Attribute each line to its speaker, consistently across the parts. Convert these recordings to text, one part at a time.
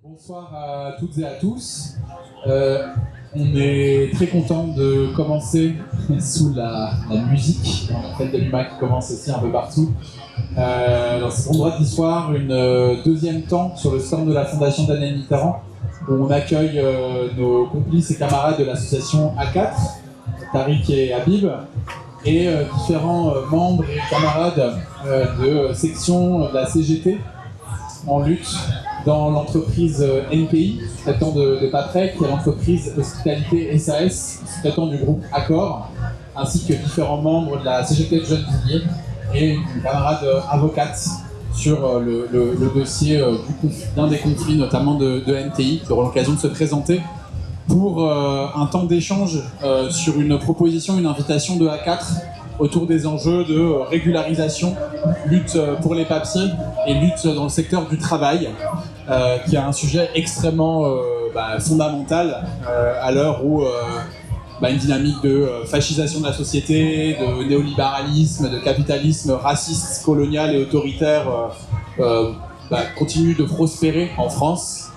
Speaker 1: Bonsoir à toutes et à tous. On est très content de commencer sous la musique, la fête de l'humain qui commence aussi un peu partout. Dans cet endroit d'histoire, une deuxième temps sur le stand de la Fondation Daniel Mitterrand, où on accueille nos complices et camarades de l'association A4, Tariq et Habib, et différents membres et camarades de section de la CGT en lutte dans l'entreprise NPI, traitant de Patrec, qui est l'entreprise Hospitalité SAS, traitant du groupe Accor, ainsi que différents membres de la CGT de Gennevilliers et une camarade avocate sur le dossier d'un des conflits, notamment de NTI, qui auront l'occasion de se présenter pour un temps d'échange sur une proposition, une invitation de A4 autour des enjeux de régularisation, lutte pour les papiers et lutte dans le secteur du travail, qui est un sujet extrêmement fondamental à l'heure où une dynamique de fascisation de la société, de néolibéralisme, de capitalisme raciste, colonial et autoritaire continue de prospérer en France,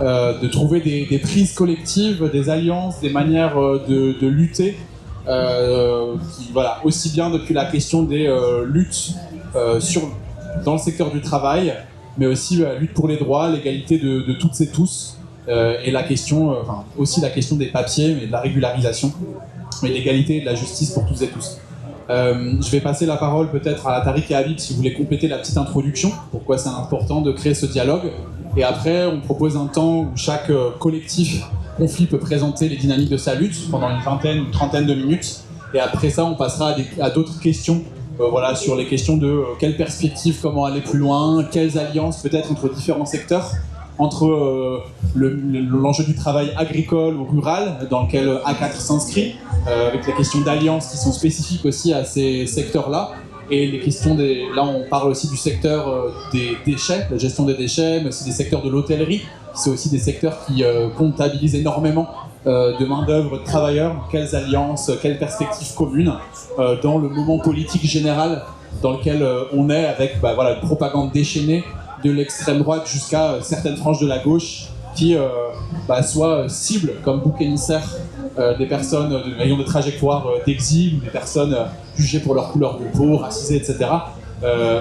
Speaker 1: de trouver des prises collectives, des alliances, des manières de lutter, aussi bien depuis la question des luttes dans le secteur du travail, mais aussi la lutte pour les droits, l'égalité de toutes et tous, et la question, aussi la question des papiers, mais de la régularisation, et l'égalité et de la justice pour toutes et tous. Je vais passer la parole peut-être à Tariq et Habib si vous voulez compléter la petite introduction, pourquoi c'est important de créer ce dialogue, et après on propose un temps où chaque collectif conflit peut présenter les dynamiques de sa lutte pendant une vingtaine ou une trentaine de minutes, et après ça on passera à d'autres questions, sur les questions de quelles perspectives, comment aller plus loin, quelles alliances peut-être entre différents secteurs, entre l'enjeu du travail agricole ou rural dans lequel A4 s'inscrit, avec les questions d'alliances qui sont spécifiques aussi à ces secteurs-là, et les questions là on parle aussi du secteur des déchets, la gestion des déchets, mais aussi des secteurs de l'hôtellerie. C'est aussi des secteurs qui comptabilisent énormément de main-d'œuvre, de travailleurs. Quelles alliances, quelles perspectives communes dans le moment politique général dans lequel on est, avec une propagande déchaînée de l'extrême droite jusqu'à certaines franges de la gauche qui soit ciblent comme bouc émissaire des personnes ayant des trajectoires d'exil, ou des personnes jugées pour leur couleur de peau, racisées, etc.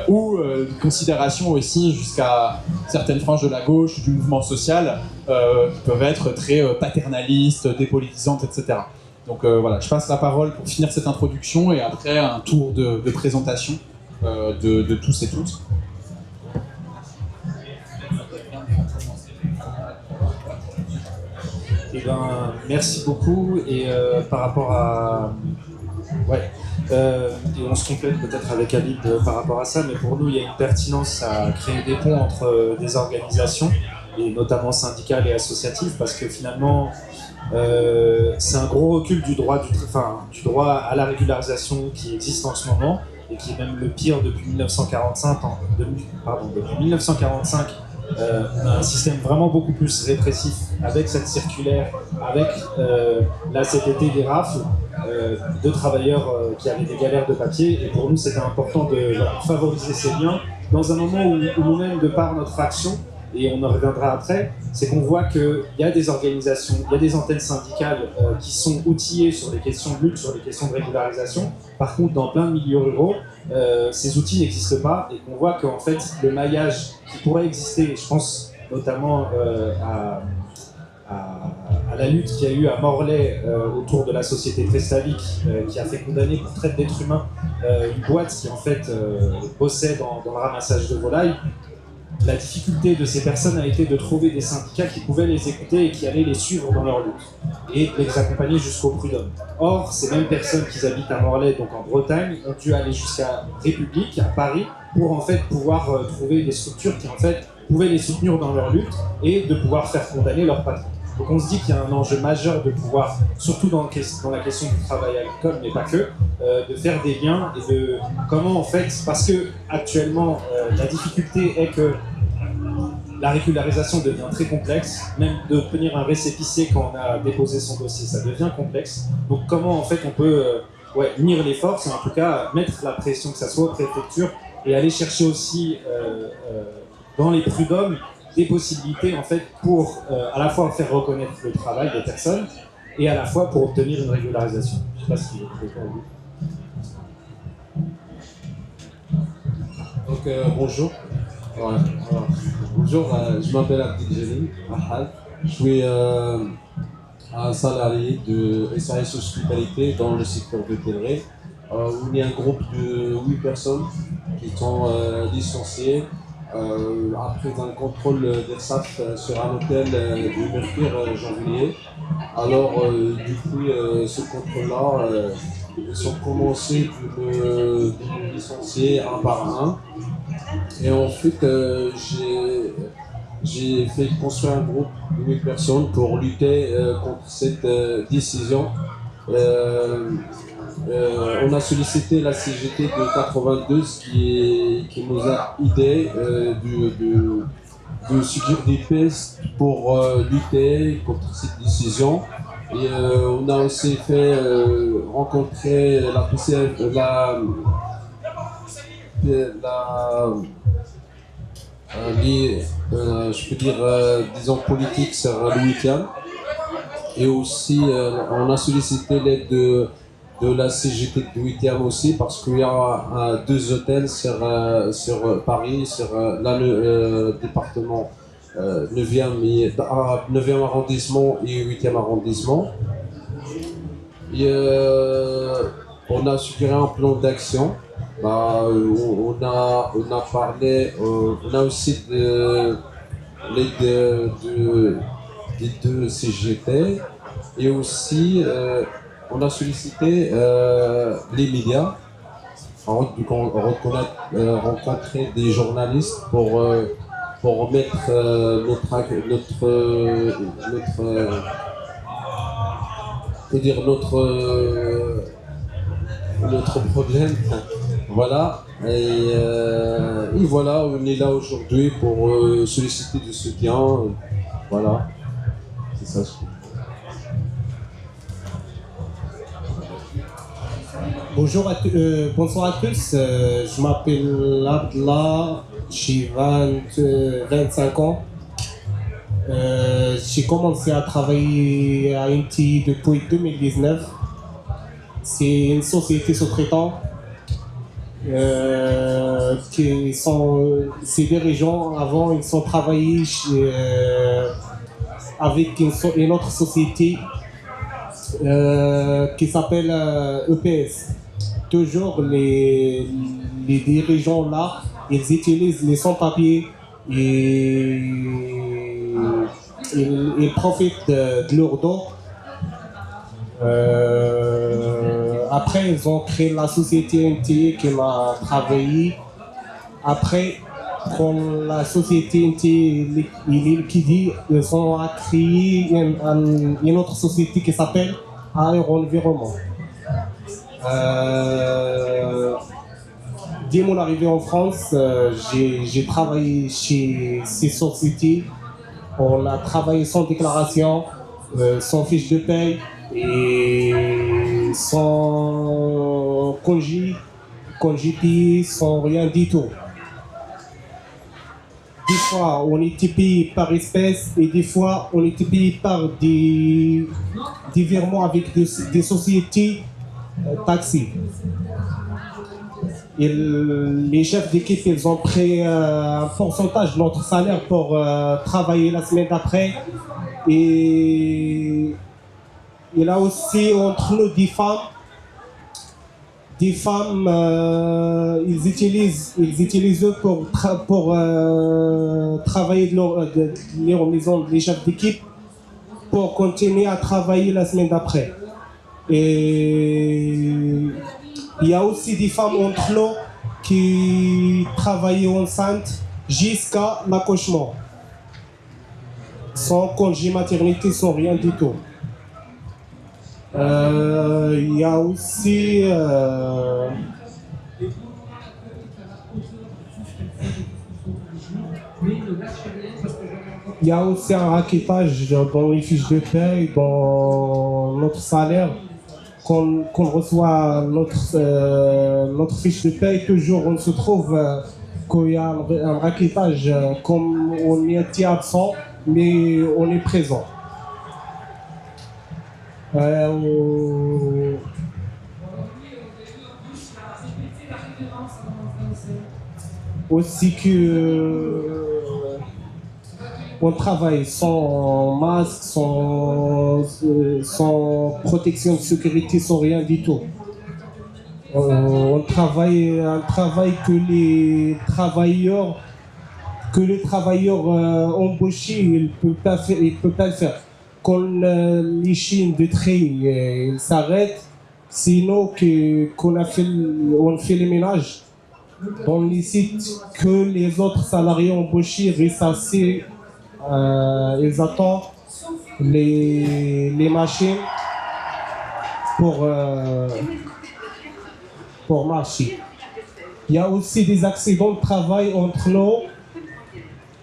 Speaker 1: Ou considération aussi jusqu'à certaines franges de la gauche, du mouvement social, qui peuvent être très paternalistes, dépolitisantes, etc. Donc je passe la parole pour finir cette introduction, et après un tour de présentation de tous et toutes.
Speaker 2: Merci beaucoup, et par rapport à... et on se complète peut-être avec Habib par rapport à ça, mais pour nous il y a une pertinence à créer des ponts entre des organisations, et notamment syndicales et associatives, parce que finalement c'est un gros recul du droit à la régularisation qui existe en ce moment, et qui est même le pire depuis 1945. Depuis 1945, on a un système vraiment beaucoup plus répressif, avec cette circulaire, avec cet été des rafles de travailleurs qui avaient des galères de papier, et pour nous c'était important de favoriser ces liens dans un moment où nous-mêmes, de par notre action, et on en reviendra après, c'est qu'on voit qu'il y a des organisations, il y a des antennes syndicales qui sont outillées sur les questions de lutte, sur les questions de régularisation. Par contre, dans plein de milieux ruraux, ces outils n'existent pas, et qu'on voit qu'en fait, le maillage qui pourrait exister, je pense notamment à la lutte qu'il y a eu à Morlaix autour de la société Prestavic, qui a fait condamner pour traite d'êtres humains une boîte qui en fait bossait dans le ramassage de volailles. La difficulté de ces personnes a été de trouver des syndicats qui pouvaient les écouter et qui allaient les suivre dans leur lutte, et les accompagner jusqu'au prud'homme. Or, ces mêmes personnes qui habitent à Morlaix, donc en Bretagne, ont dû aller jusqu'à République, à Paris, pour en fait pouvoir trouver des structures qui en fait pouvaient les soutenir dans leur lutte, et de pouvoir faire condamner leur patron. Donc on se dit qu'il y a un enjeu majeur de pouvoir, surtout dans la question du travail agricole, mais pas que, de faire des liens, et de comment en fait, parce que actuellement la difficulté est que la régularisation devient très complexe, même d'obtenir un récépissé quand on a déposé son dossier, ça devient complexe. Donc comment en fait on peut unir les forces, et en tout cas mettre la pression, que ça soit aux préfectures, et aller chercher aussi dans les prud'hommes des possibilités en fait pour à la fois faire reconnaître le travail des personnes et à la fois pour obtenir une régularisation. Je ne sais pas si vous êtes d'accord avec vous.
Speaker 3: Donc bonjour. Ouais, voilà. Bonjour, je m'appelle Abdeljalil Ahad. Je suis un salarié de SAS Hospitalité dans le secteur de Telleray. On est un groupe de 8 personnes qui sont licenciées après un contrôle d'ERSAF sur un hôtel du Mercure Gennevilliers. Alors, du coup, ce contrôle-là, ils ont commencé de me licencier un par un. Et ensuite, j'ai fait construire un groupe de 8 personnes pour lutter contre cette décision. On a sollicité la CGT de 92 qui nous a aidé de suivre des pistes pour lutter contre cette décision. Et on a aussi fait rencontrer la PCF, je peux dire, disons, politiques sur le week-end. Et aussi, on a sollicité l'aide de la CGT de 8e aussi, parce qu'il y a 2 hôtels sur Paris, sur le département 9e arrondissement et 8e arrondissement. Et on a suggéré un plan d'action. On a parlé, on a aussi l'aide des 2 CGT et aussi on a sollicité les médias, rencontrer des journalistes pour mettre notre problème. Voilà. Et voilà, on est là aujourd'hui pour solliciter du soutien. Voilà. C'est ça.
Speaker 4: Bonsoir à tous. Je m'appelle Abdallah, j'ai 25 ans. J'ai commencé à travailler à INTI depuis 2019. C'est une société sous-traitante. Ces dirigeants, avant, ils ont travaillé avec une autre société qui s'appelle EPS. Toujours les dirigeants là, ils utilisent les sans-papiers et ils profitent de leur don. Après, ils ont créé la société NT qui m'a travaillé. Après, quand la société NT est liquidée, ils ont créé une autre société qui s'appelle Aéro-Environnement. Dès mon arrivée en France, j'ai travaillé chez ces sociétés. On a travaillé sans déclaration, sans fiche de paye et sans congé payé, sans rien du tout. Des fois, on était payé par espèce et des fois, on était payé par des virements avec des sociétés taxi. Et les chefs d'équipe, ils ont pris un pourcentage de notre salaire pour travailler la semaine d'après. Et il y a aussi entre nous des femmes. Ils utilisent eux pour travailler de leur maison, les chefs d'équipe, pour continuer à travailler la semaine d'après. Et il y a aussi des femmes entre nous qui travaillent enceintes jusqu'à l'accouchement. Sans congé maternité, sans rien du tout. Il y a aussi un raquettage dans les fiches de paye, dans notre salaire. Qu'on reçoit notre fiche de paye, toujours on se trouve qu'il y a un raquettage, comme on était absent, mais on est présent. Aussi que on travaille sans masque, sans protection de sécurité, sans rien du tout. On travaille un travail que les travailleurs embauchés ils peuvent pas le faire. Quand les chaînes de trait s'arrêtent, sinon on fait les ménages dans les sites que les autres salariés embauchés restent assis, ils attendent les machines pour marcher. Il y a aussi des accidents de travail entre nous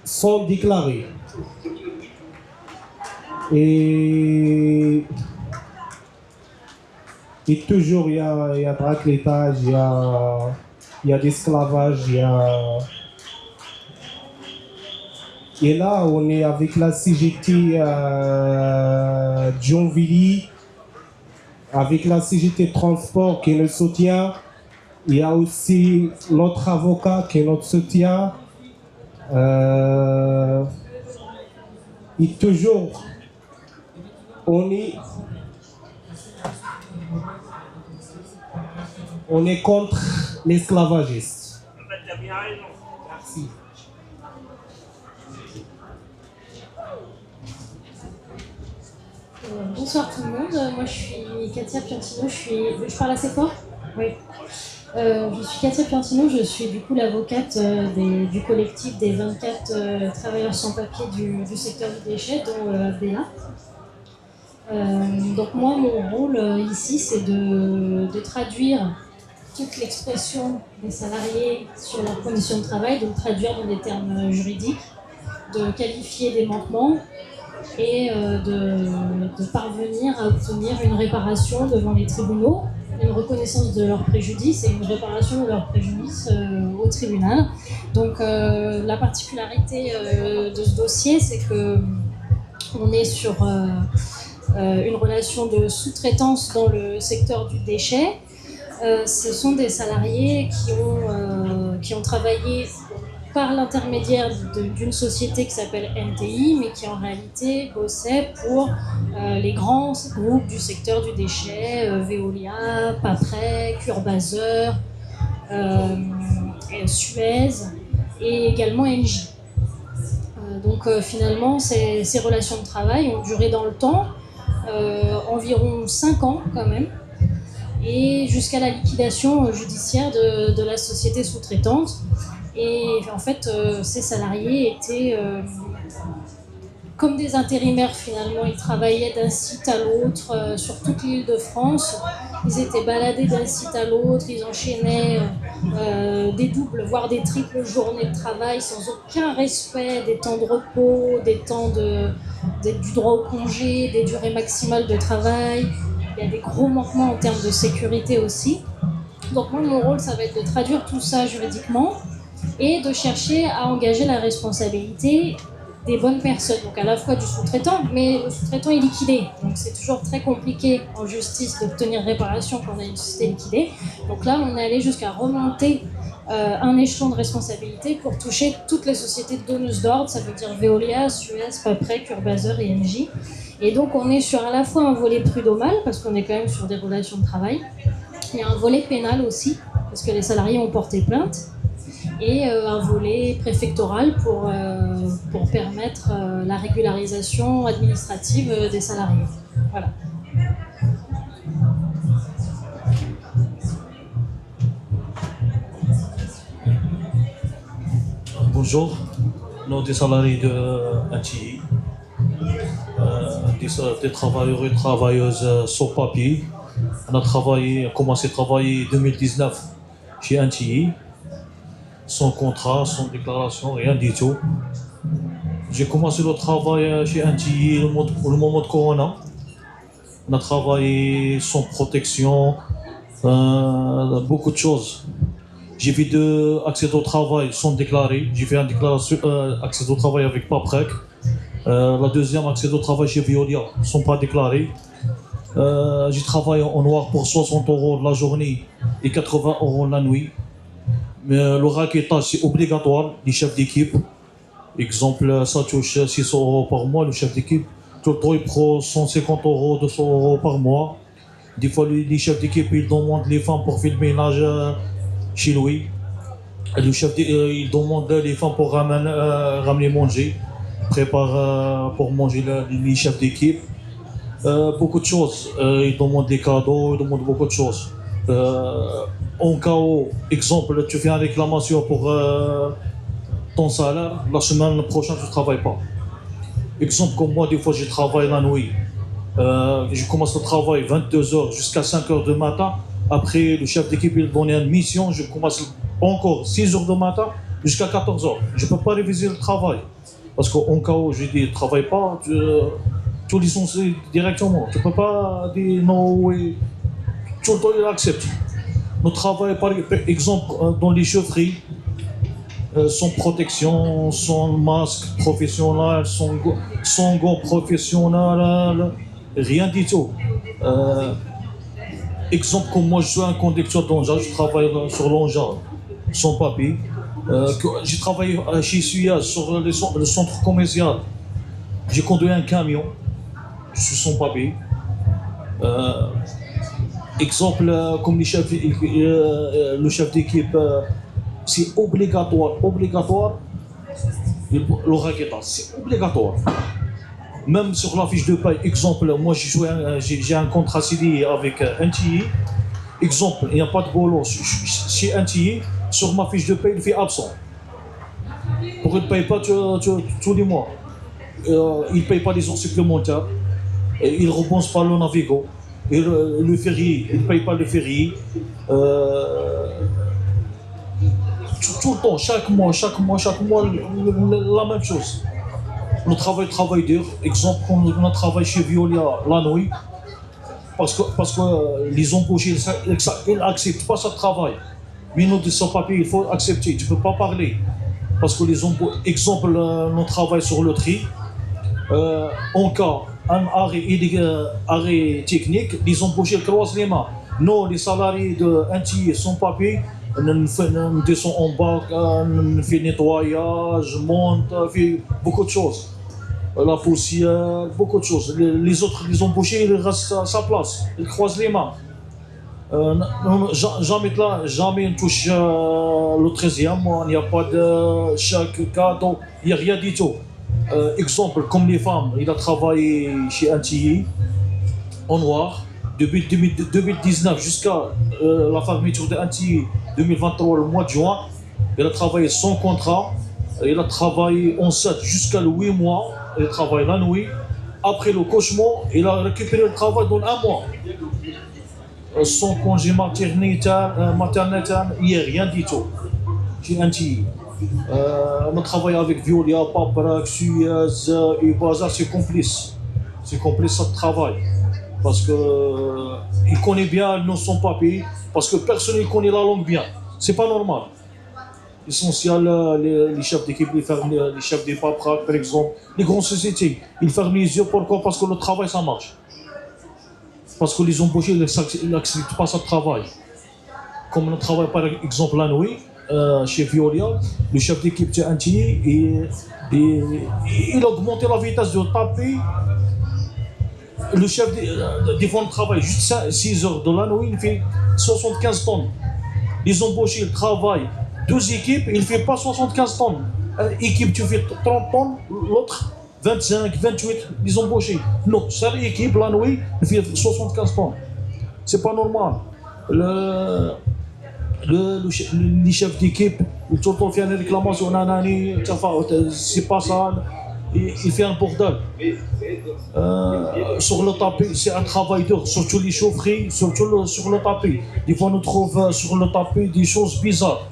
Speaker 4: sans déclarer. Et toujours il y a de raclettage, il y a de l'esclavage, et là on est avec la CGT Dionville, avec la CGT Transport qui nous soutient. Il y a aussi notre avocat qui est notre soutien. Et toujours, on est contre l'esclavagisme. Merci.
Speaker 5: Bonsoir tout le monde, moi je suis Katia Piantino, je parle assez fort? Oui. Je suis Katia Piantino, je suis du coup l'avocate du collectif des 24 travailleurs sans papier du secteur du déchet, dont Abdella. Donc moi, mon rôle ici, c'est de traduire toute l'expression des salariés sur leurs conditions de travail, donc traduire dans des termes juridiques, de qualifier des manquements et de parvenir à obtenir une réparation devant les tribunaux, une reconnaissance de leur préjudice et une réparation de leur préjudice au tribunal. Donc la particularité de ce dossier, c'est qu'on est sur une relation de sous-traitance dans le secteur du déchet. Ce sont des salariés qui ont travaillé par l'intermédiaire d'une société qui s'appelle NTI, mais qui en réalité bossait pour les grands groupes du secteur du déchet, Veolia, Paprec, Urbaser, Suez et également Engie. Donc finalement, ces relations de travail ont duré dans le temps, environ 5 ans quand même, et jusqu'à la liquidation judiciaire de la société sous-traitante. Et en fait, ces salariés étaient comme des intérimaires finalement. Ils travaillaient d'un site à l'autre sur toute l'île de France. Ils étaient baladés d'un site à l'autre, ils enchaînaient des doubles, voire des triples journées de travail sans aucun respect des temps de repos, des temps du droit au congé, des durées maximales de travail. Il y a des gros manquements en termes de sécurité aussi. Donc moi, mon rôle, ça va être de traduire tout ça juridiquement et de chercher à engager la responsabilité des bonnes personnes, donc à la fois du sous-traitant, mais le sous-traitant est liquidé, donc c'est toujours très compliqué en justice d'obtenir réparation quand on a une société liquidée. Donc là, on est allé jusqu'à remonter un échelon de responsabilité pour toucher toutes les sociétés de donneuses d'ordre, ça veut dire Veolia, Suez, Paprec, Urbaser et Engie. Et donc on est sur à la fois un volet prud'homal, parce qu'on est quand même sur des relations de travail, il y a un volet pénal aussi, parce que les salariés ont porté plainte, et un volet préfectoral pour permettre la régularisation administrative des salariés. Voilà.
Speaker 6: Bonjour, nous des salariés de NTI, des travailleurs et travailleuses sans papier. On a commencé à travailler en 2019 chez NTI. Sans contrat, sans déclaration, rien du tout. J'ai commencé le travail chez NTI au moment de Corona. On a travaillé sans protection, beaucoup de choses. J'ai fait deux accès au travail sans déclarer. J'ai fait un déclaration, accès au travail avec Paprec. La deuxième accès au travail chez Veolia, sans pas déclarer. J'ai travaillé en noir pour 60 € la journée et 80 € la nuit. Mais le raquettage, c'est obligatoire, les chefs d'équipe. Exemple, ça touche 600 € par mois, le chef d'équipe. Tout le temps, il prend 150 €, 200 € par mois. Des fois, les chefs d'équipe, ils demandent les femmes pour faire le ménage chez lui. Il demande les femmes pour ramener manger. Prépare pour manger les chefs d'équipe. Beaucoup de choses. Ils demandent des cadeaux, ils demandent beaucoup de choses. En cas où, exemple, tu fais une réclamation pour ton salaire, la semaine prochaine, tu ne travailles pas. Exemple, comme moi, des fois, je travaille la nuit. Je commence le travail 22h jusqu'à 5h du matin. Après, le chef d'équipe il donne une mission. Je commence encore 6h du matin jusqu'à 14h. Je ne peux pas réviser le travail. Parce qu'en cas où je dis ne travaille pas, tu licencies directement. Tu ne peux pas dire non, oui. Tout le temps, il accepte. Nous travaillons, par exemple, dans les chaufferies, sans protection, sans masque professionnel, sans gants professionnels, rien du tout. Exemple, comme moi, je suis un conducteur d'engin, je travaille sur l'engin, sans papier. J'ai travaillé chez Suez, sur le centre commercial. J'ai conduit un camion, je suis sans papier. Exemple, comme le chef d'équipe, c'est obligatoire, le raquettage, c'est obligatoire. Même sur la fiche de paye, exemple, moi j'ai un contrat CDI avec NTI. Exemple, il n'y a pas de boulot chez NTI, sur ma fiche de paye, il fait absent. Pourquoi il ne paye pas tous les mois? Il ne paye pas les heures supplémentaires, il ne repense pas le Navigo. Et le férié, il ne paye pas le férié. Tout le temps, chaque mois, la même chose. On travaille dur. Exemple, on a travaillé chez Veolia la nuit, parce que les embauchés, ils n'acceptent pas ce travail. Mais nous, de ce papier, il faut accepter. Tu ne peux pas parler. Parce que les embauchés, exemple, on travaille sur le tri. En cas un arrêt technique, les embauchés croisent les mains. Nous, les salariés de NTI sans papier, on descend en bas, on fait nettoyage, monte, on fait beaucoup de choses. La poussière, beaucoup de choses. Les autres, les embauchés, ils restent à sa place, ils croisent les mains. Jamais on touche le 13e, il n'y a pas de chèque, cadeau, il n'y a rien du tout. Exemple, comme les femmes, il a travaillé chez NTI en noir depuis 2019 jusqu'à la fermeture de NTI 2023, le mois de juin. Il a travaillé sans contrat, il a travaillé en 7 jusqu'à 8 mois, il travaille la nuit. Après le cauchemar, il a récupéré le travail dans un mois. Sans congé maternité, il n'y a rien du tout chez NTI. On travaille avec Veolia, Paprec, Suez et Bazar, c'est complice. C'est complice de travail. Parce qu'il connaît bien nos sans-papiers, parce que personne ne connaît la langue bien. C'est pas normal. Essentiel, les chefs d'équipe, les chefs des Paprec, par exemple, les grandes sociétés, ils ferment les yeux. Pourquoi? Parce que le travail, ça marche. Parce que les embauchés n'acceptent pas ce travail. Comme on travaille par exemple la nuit, chez Veolia, le chef d'équipe de NTI, il a augmenté la vitesse de taper. Le chef des fonds de travail, juste 6 heures de la nuit, il fait 75 tonnes. Les embauchés, ils travaillent 2 équipes, il ne fait pas 75 tonnes. Une équipe, tu fais 30 tonnes, l'autre 25, 28, les embauchés. Non, seule équipe, la nuit, il fait 75 tonnes. C'est pas normal. Les chefs d'équipe, tout le temps fait une réclamation, c'est pas ça, il fait un bordel. Sur le tapis, c'est un travail dur, surtout les chaufferies, surtout sur le tapis. Des fois, on trouve sur le tapis des choses bizarres.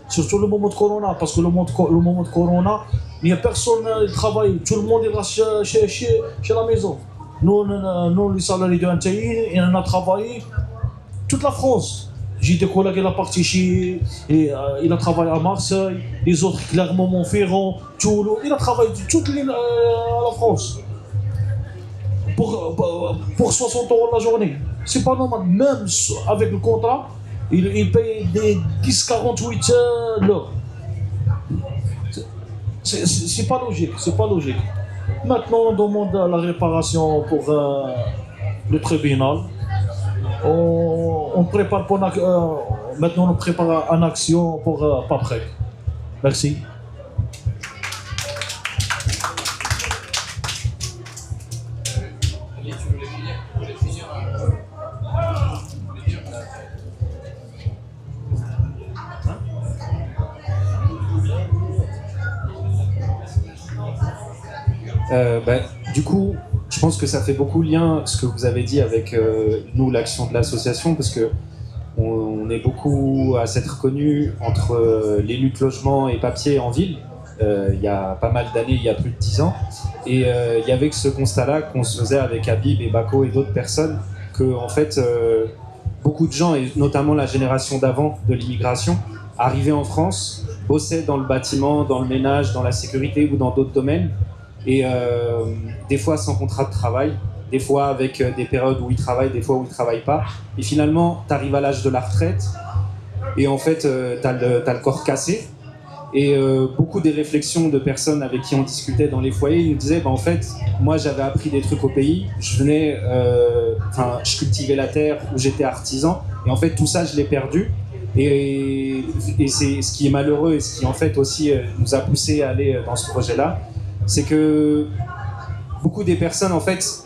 Speaker 6: Surtout le moment de Corona, parce que le moment de Corona, il n'y a personne qui travaille, tout le monde est là chez la maison. Nous, les salariés de NTI, on a travaillé toute la France. J'ai des collègues, il a parti il a travaillé à Marseille, les autres Clermont-Ferrand, Toulouse, il a travaillé toute la France. Pour 60 € la journée. C'est pas normal. Même avec le contrat, il paye des 10-48 l'heure. C'est pas logique, c'est pas logique. Maintenant, on demande la réparation pour le tribunal. On prépare maintenant on prépare une action pour Paprec. Merci.
Speaker 2: Du coup, je pense que ça fait beaucoup lien ce que vous avez dit avec nous, l'action de l'association, parce que on est beaucoup à s'être connus entre les luttes logement et papier en ville. Il y a pas mal d'années, il y a plus de 10 ans. Et il y avait que ce constat-là qu'on se faisait avec Habib et Bako et d'autres personnes, que en fait, beaucoup de gens, et notamment la génération d'avant de l'immigration, arrivaient en France, bossaient dans le bâtiment, dans le ménage, dans la sécurité ou dans d'autres domaines, et des fois sans contrat de travail, des fois avec des périodes où ils travaillent, des fois où ils ne travaillent pas. Et finalement, tu arrives à l'âge de la retraite, et en fait, tu as le corps cassé. Et beaucoup des réflexions de personnes avec qui on discutait dans les foyers, ils nous disaient, en fait, moi j'avais appris des trucs au pays, je venais, je cultivais la terre, où j'étais artisan, et en fait tout ça je l'ai perdu. Et c'est ce qui est malheureux, et ce qui en fait aussi nous a poussé à aller dans ce projet-là, c'est que beaucoup des personnes en fait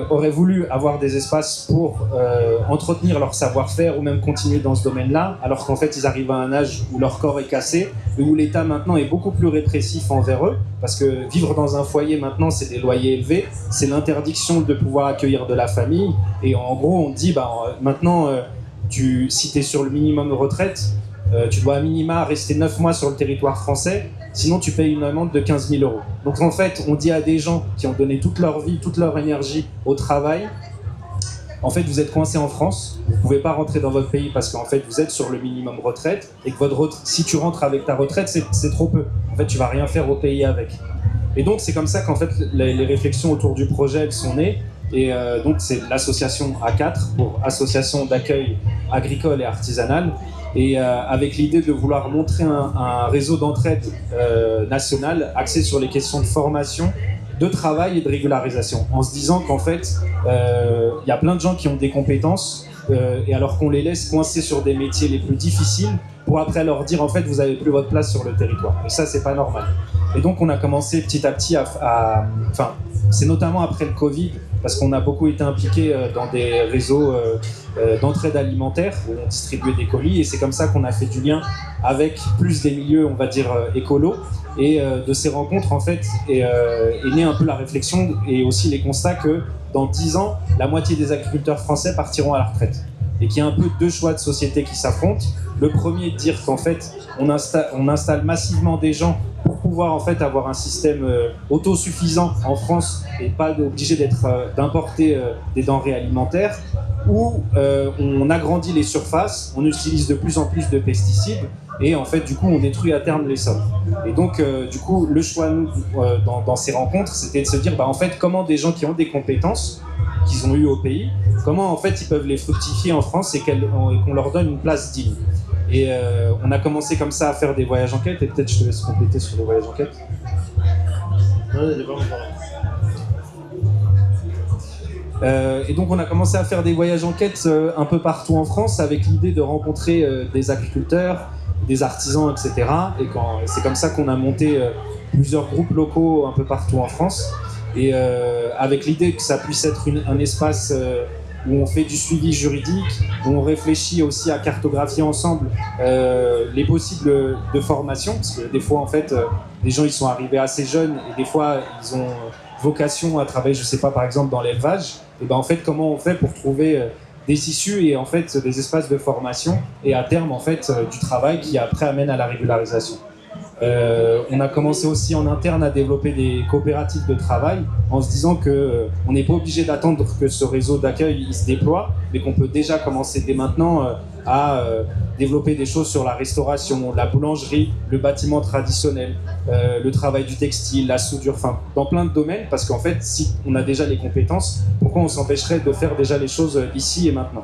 Speaker 2: auraient voulu avoir des espaces pour entretenir leur savoir-faire ou même continuer dans ce domaine-là, alors qu'en fait ils arrivent à un âge où leur corps est cassé et où l'État maintenant est beaucoup plus répressif envers eux, parce que vivre dans un foyer maintenant c'est des loyers élevés, c'est l'interdiction de pouvoir accueillir de la famille, et en gros on dit maintenant si tu es sur le minimum retraite, tu dois à minima rester 9 mois sur le territoire français, sinon tu payes une amende de 15 000 €. Donc en fait, on dit à des gens qui ont donné toute leur vie, toute leur énergie au travail, en fait vous êtes coincés en France, vous ne pouvez pas rentrer dans votre pays parce qu'en fait vous êtes sur le minimum retraite, et que si tu rentres avec ta retraite, c'est trop peu. En fait tu vas rien faire au pays avec. Et donc c'est comme ça qu'en fait les réflexions autour du projet elles sont nées. Et donc c'est l'association A4, pour Association d'accueil agricole et artisanale, et avec l'idée de vouloir montrer un réseau d'entraide national axé sur les questions de formation, de travail et de régularisation, en se disant qu'en fait il y a plein de gens qui ont des compétences, et alors qu'on les laisse coincés sur des métiers les plus difficiles pour après leur dire en fait vous n'avez plus votre place sur le territoire, et ça c'est pas normal. Et donc on a commencé petit à petit c'est notamment après le Covid, parce qu'on a beaucoup été impliqués dans des réseaux d'entraide alimentaire où on distribuait des colis, et c'est comme ça qu'on a fait du lien avec plus des milieux, on va dire, écolos. Et de ces rencontres, en fait, est née un peu la réflexion et aussi les constats que dans 10 ans, la moitié des agriculteurs français partiront à la retraite. Et qu'il y a un peu deux choix de société qui s'affrontent. Le premier, de dire qu'en fait, on installe massivement des gens pour pouvoir en fait avoir un système autosuffisant en France et pas obligé d'importer des denrées alimentaires, où on agrandit les surfaces, on utilise de plus en plus de pesticides, et en fait du coup on détruit à terme les sols. Et donc du coup le choix dans ces rencontres, c'était de se dire en fait comment des gens qui ont des compétences qu'ils ont eues au pays, comment en fait ils peuvent les fructifier en France et qu'on leur donne une place digne. Et on a commencé comme ça à faire des voyages enquêtes, et peut-être je te laisse compléter sur les voyages enquêtes. Et donc on a commencé à faire des voyages enquêtes un peu partout en France, avec l'idée de rencontrer des agriculteurs, des artisans, etc. Et c'est comme ça qu'on a monté plusieurs groupes locaux un peu partout en France, et avec l'idée que ça puisse être un espace où on fait du suivi juridique, où on réfléchit aussi à cartographier ensemble les possibles de formation, parce que des fois en fait les gens ils sont arrivés assez jeunes, et des fois ils ont vocation à travailler, je sais pas, par exemple dans l'élevage, et en fait comment on fait pour trouver des issues et en fait des espaces de formation, et à terme en fait du travail qui après amène à la régularisation. On a commencé aussi en interne à développer des coopératives de travail en se disant qu'on n'est pas obligé d'attendre que ce réseau d'accueil il se déploie, mais qu'on peut déjà commencer dès maintenant à développer des choses sur la restauration, la boulangerie, le bâtiment traditionnel, le travail du textile, la soudure, enfin dans plein de domaines, parce qu'en fait si on a déjà les compétences, pourquoi on s'empêcherait de faire déjà les choses ici et maintenant?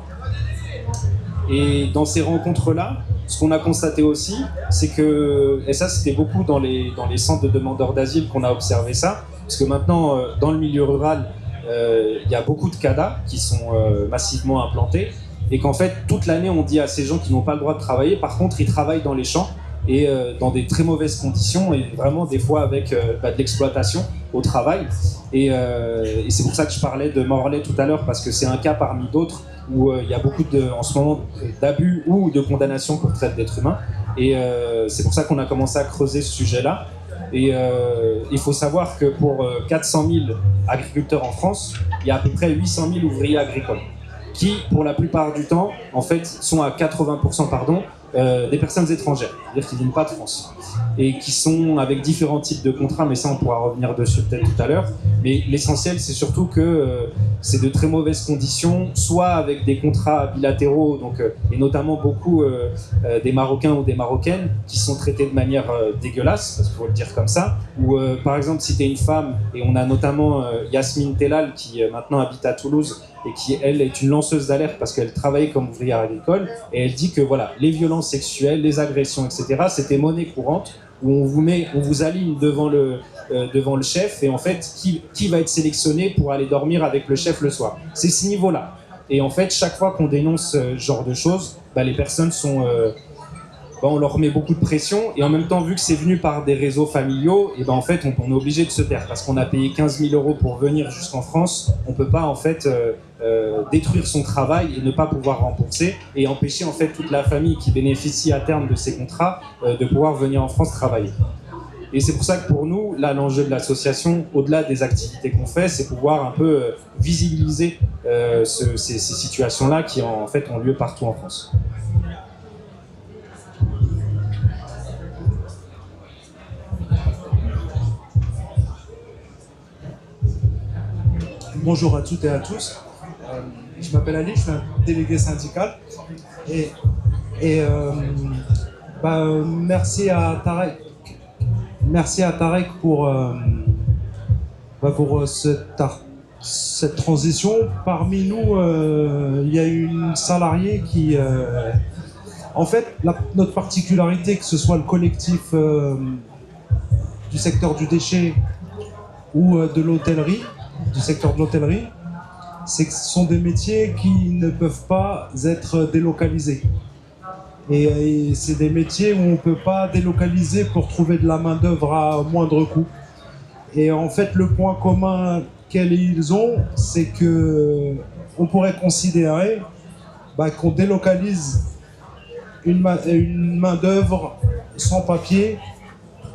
Speaker 2: Et dans ces rencontres-là, ce qu'on a constaté aussi, c'est que, et ça c'était beaucoup dans les centres de demandeurs d'asile qu'on a observé ça, parce que maintenant dans le milieu rural, il y a beaucoup de CADA qui sont massivement implantés, et qu'en fait toute l'année on dit à ces gens qui n'ont pas le droit de travailler, par contre ils travaillent dans les champs, et dans des très mauvaises conditions, et vraiment des fois avec de l'exploitation au travail. Et c'est pour ça que je parlais de Morlaix tout à l'heure, parce que c'est un cas parmi d'autres où il y a beaucoup en ce moment d'abus ou de condamnations pour traite d'êtres humains. Et c'est pour ça qu'on a commencé à creuser ce sujet-là. Et il faut savoir que pour 400 000 agriculteurs en France, il y a à peu près 800 000 ouvriers agricoles qui, pour la plupart du temps, en fait, sont à 80%, des personnes étrangères, c'est-à-dire qui ne viennent pas de France, et qui sont avec différents types de contrats, mais ça on pourra revenir dessus peut-être tout à l'heure. Mais l'essentiel c'est surtout que c'est de très mauvaises conditions, soit avec des contrats bilatéraux, donc, et notamment beaucoup des Marocains ou des Marocaines qui sont traités de manière dégueulasse, parce qu'il faut le dire comme ça, ou par exemple si tu es une femme, et on a notamment Yasmine Tellal qui maintenant habite à Toulouse, et qui, elle, est une lanceuse d'alerte parce qu'elle travaillait comme ouvrière agricole, et elle dit que voilà, les violences sexuelles, les agressions, etc., c'était monnaie courante, où on vous aligne devant le chef, et en fait, qui va être sélectionné pour aller dormir avec le chef le soir. C'est ce niveau-là. Et en fait, chaque fois qu'on dénonce ce genre de choses, les personnes sont... on leur met beaucoup de pression, et en même temps, vu que c'est venu par des réseaux familiaux, et en fait, on est obligé de se taire, parce qu'on a payé 15 000 € pour venir jusqu'en France. On peut pas, en fait, détruire son travail et ne pas pouvoir rembourser, et empêcher, en fait, toute la famille qui bénéficie à terme de ces contrats de pouvoir venir en France travailler. Et c'est pour ça que pour nous, là, l'enjeu de l'association, au-delà des activités qu'on fait, c'est pouvoir un peu visibiliser ces situations-là qui, en fait, ont lieu partout en France.
Speaker 7: Bonjour à toutes et à tous. Je m'appelle Ali, je suis un délégué syndical. Merci à Tarek. Merci à Tarek pour cette transition. Parmi nous, il y a une salariée qui... en fait, notre particularité, que ce soit le collectif du secteur du déchet ou de l'hôtellerie, du secteur de l'hôtellerie, c'est que ce sont des métiers qui ne peuvent pas être délocalisés. Et c'est des métiers où on ne peut pas délocaliser pour trouver de la main-d'œuvre à moindre coût. Et en fait, le point commun qu'ils ont, c'est qu'on pourrait considérer qu'on délocalise une main-d'œuvre sans papier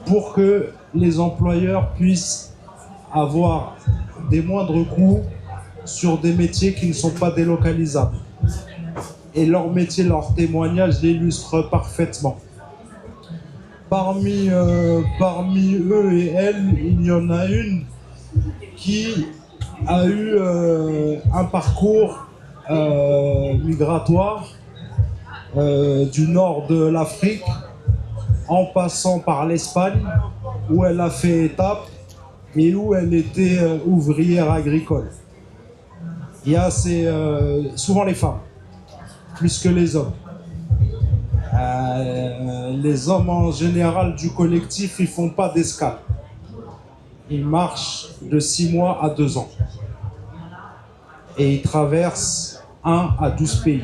Speaker 7: pour que les employeurs puissent avoir des moindres coûts sur des métiers qui ne sont pas délocalisables. Et leur métier, leur témoignage l'illustre parfaitement. Parmi eux et elles, il y en a une qui a eu un parcours migratoire du nord de l'Afrique, en passant par l'Espagne, où elle a fait étape et où elle était ouvrière agricole. Il y a souvent les femmes, plus que les hommes. Les hommes en général du collectif, ils font pas d'escale. Ils marchent de 6 mois à 2 ans. Et ils traversent 1 à 12 pays.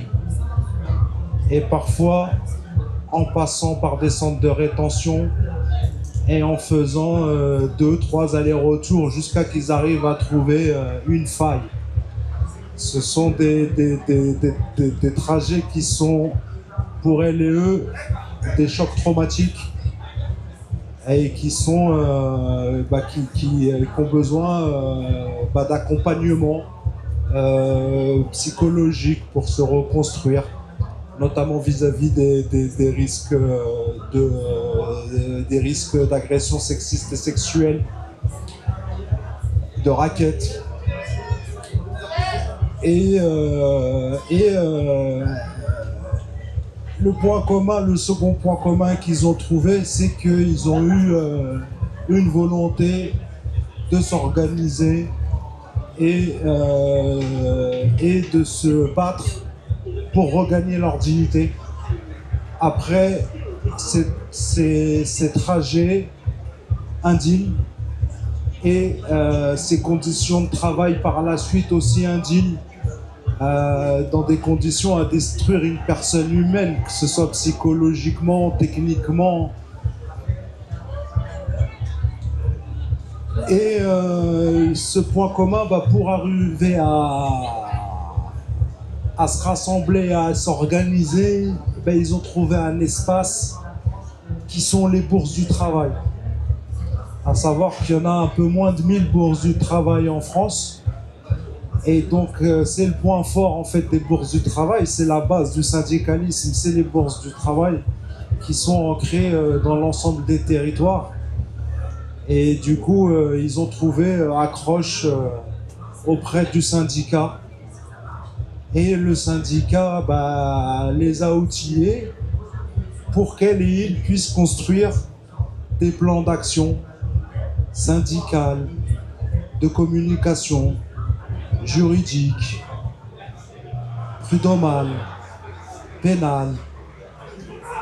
Speaker 7: Et parfois, en passant par des centres de rétention et en faisant 2-3 allers-retours jusqu'à qu'ils arrivent à trouver une faille. Ce sont des trajets qui sont, pour elles et eux, des chocs traumatiques et qui sont qui ont besoin d'accompagnement psychologique pour se reconstruire, notamment vis-à-vis des risques des risques d'agression sexiste et sexuelle, de racket. Le second point commun qu'ils ont trouvé, c'est qu'ils ont eu une volonté de s'organiser et de se battre pour regagner leur dignité après ces trajets indignes et ces conditions de travail par la suite aussi indignes, dans des conditions à détruire une personne humaine, que ce soit psychologiquement, techniquement. Et ce point commun, pour arriver à se rassembler, à s'organiser, ils ont trouvé un espace qui sont les bourses du travail. À savoir qu'il y en a un peu moins de 1000 bourses du travail en France. Et donc, c'est le point fort en fait des bourses du travail, c'est la base du syndicalisme, c'est les bourses du travail qui sont ancrées dans l'ensemble des territoires. Et du coup, ils ont trouvé accroche auprès du syndicat. Et le syndicat les a outillés pour qu'ils puissent construire des plans d'action syndicales, de communication, juridique, prud'homal, pénal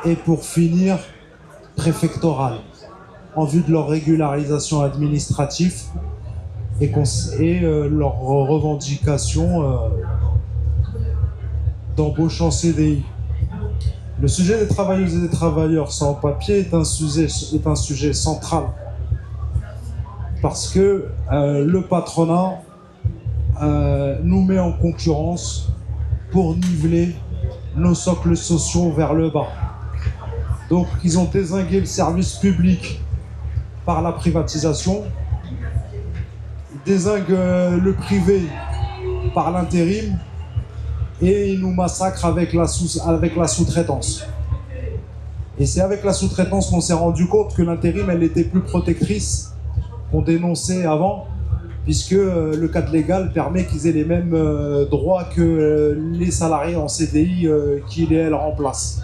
Speaker 7: et pour finir préfectoral en vue de leur régularisation administrative et leur revendication d'embauche en CDI. Le sujet des travailleuses et des travailleurs sans papier est un sujet central parce que le patronat nous met en concurrence pour niveler nos socles sociaux vers le bas. Donc ils ont dézingué le service public par la privatisation, ils dézinguent le privé par l'intérim et ils nous massacrent avec la sous-traitance. Et c'est avec la sous-traitance qu'on s'est rendu compte que l'intérim, elle était plus protectrice qu'on dénonçait avant, puisque le cadre légal permet qu'ils aient les mêmes droits que les salariés en CDI qu'ils et elles remplacent.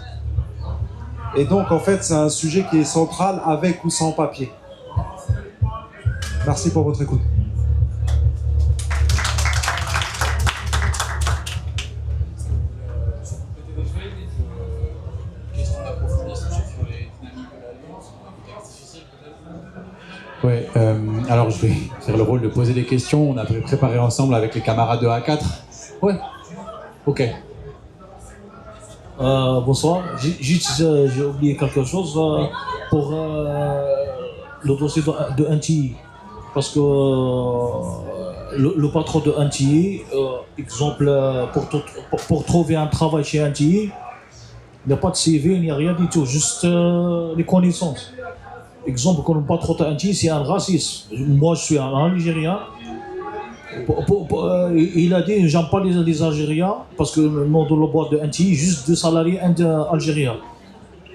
Speaker 7: Et donc, en fait, c'est un sujet qui est central avec ou sans papier. Merci pour votre écoute.
Speaker 1: Ouais, alors je vais faire le rôle de poser des questions. On a préparé ensemble avec les camarades de A4. Ouais, ok.
Speaker 6: Bonsoir. J'ai oublié quelque chose pour le dossier de NTI. Parce que le patron de NTI, exemple, pour trouver un travail chez NTI, il n'y a pas de CV, il n'y a rien du tout, juste les connaissances. Exemple, quand le patron de NTI, c'est un raciste. Moi, je suis un Algérien. Il a dit, j'aime pas les Algériens, parce que le nom de la boîte de NTI, juste 2 salariés algériens.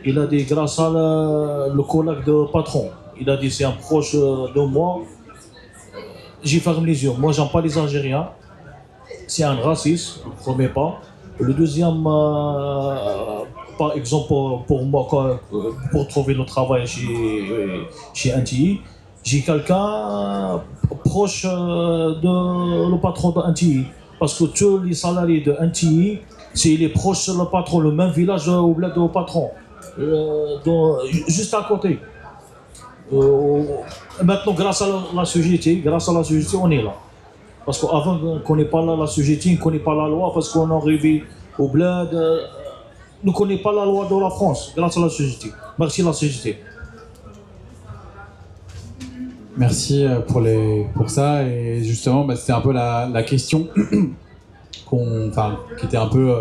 Speaker 6: Il a dit, grâce à le collègue de patron, il a dit, c'est un proche de moi. J'ai fermé les yeux. Moi, j'aime pas les Algériens. C'est un raciste, le premier pas. Le deuxième, par exemple, pour moi, pour trouver le travail chez NTI, j'ai quelqu'un proche de le patron de NTI. Parce que tous les salariés de NTI, c'est les proches de le patron, le même village au bled de patron. Juste à côté. Maintenant, grâce à la CGT, on est là. Parce qu'avant, on ne connaît pas la CGT, on ne connaît pas la loi, parce qu'on est arrivé au bled. On ne connaît pas la loi de la France, grâce à la CGT. Merci la CGT.
Speaker 1: Merci pour ça. Et justement, c'était un peu la question qui était un peu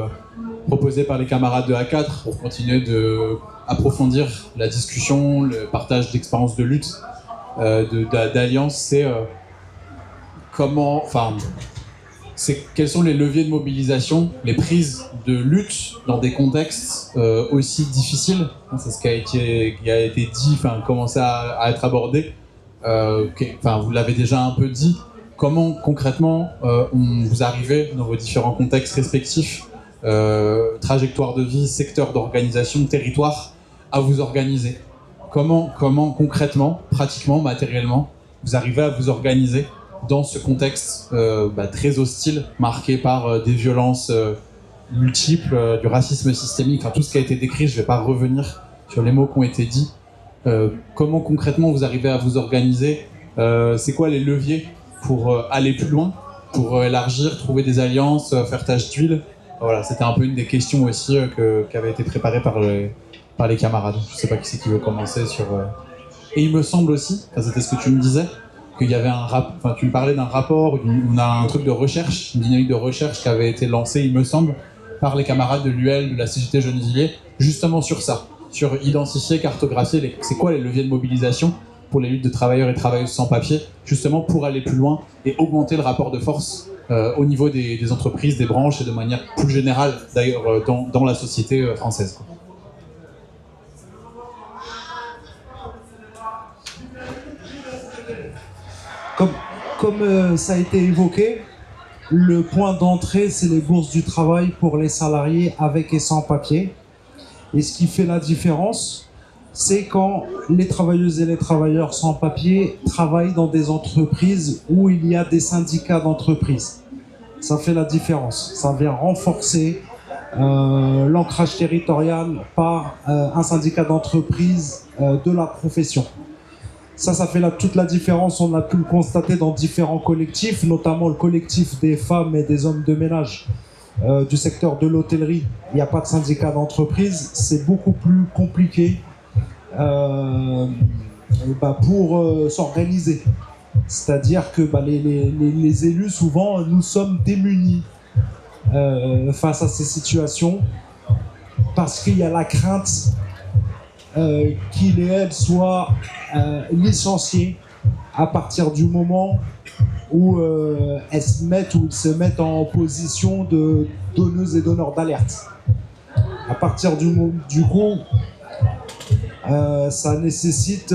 Speaker 1: proposée par les camarades de A4 pour continuer d'approfondir la discussion, le partage d'expériences de lutte, d'alliance. C'est comment, quels sont les leviers de mobilisation, les prises de lutte dans des contextes aussi difficiles. C'est ce qui a été dit, enfin commencé à être abordé. Vous l'avez déjà un peu dit. Comment concrètement vous arrivez dans vos différents contextes respectifs, trajectoire de vie, secteur d'organisation, territoire, à vous organiser? Comment concrètement, pratiquement, matériellement, vous arrivez à vous organiser dans ce contexte très hostile, marqué par des violences multiples, du racisme systémique, enfin tout ce qui a été décrit, je ne vais pas revenir sur les mots qui ont été dits. Comment concrètement vous arrivez à vous organiser? C'est quoi les leviers pour aller plus loin, pour élargir, trouver des alliances, faire tache d'huile? Voilà, c'était un peu une des questions aussi qui avait été préparée par les camarades. Je ne sais pas qui c'est qui veut commencer sur... Et il me semble aussi, c'était ce que tu me disais, qu'il y avait tu me parlais d'un rapport, on a un truc de recherche, une dynamique de recherche qui avait été lancée, il me semble, par les camarades de l'UL, de la CGT Gennevilliers, justement sur ça, sur identifier, cartographier, c'est quoi les leviers de mobilisation pour les luttes de travailleurs et travailleuses sans papier, justement pour aller plus loin et augmenter le rapport de force au niveau des entreprises, des branches et de manière plus générale, d'ailleurs, dans la société française, quoi.
Speaker 7: Comme ça a été évoqué, le point d'entrée, c'est les bourses du travail pour les salariés avec et sans papier. Et ce qui fait la différence, c'est quand les travailleuses et les travailleurs sans papier travaillent dans des entreprises où il y a des syndicats d'entreprise. Ça fait la différence. Ça vient renforcer l'ancrage territorial par un syndicat d'entreprise de la profession. Ça fait toute la différence. On a pu le constater dans différents collectifs, notamment le collectif des femmes et des hommes de ménage du secteur de l'hôtellerie. Il n'y a pas de syndicat d'entreprise. C'est beaucoup plus compliqué pour s'organiser. C'est-à-dire que les élus, souvent, nous sommes démunis face à ces situations parce qu'il y a la crainte qu'il et elle soient licenciés à partir du moment où ils se mettent en position de donneuses et donneurs d'alerte. À partir du coup, ça nécessite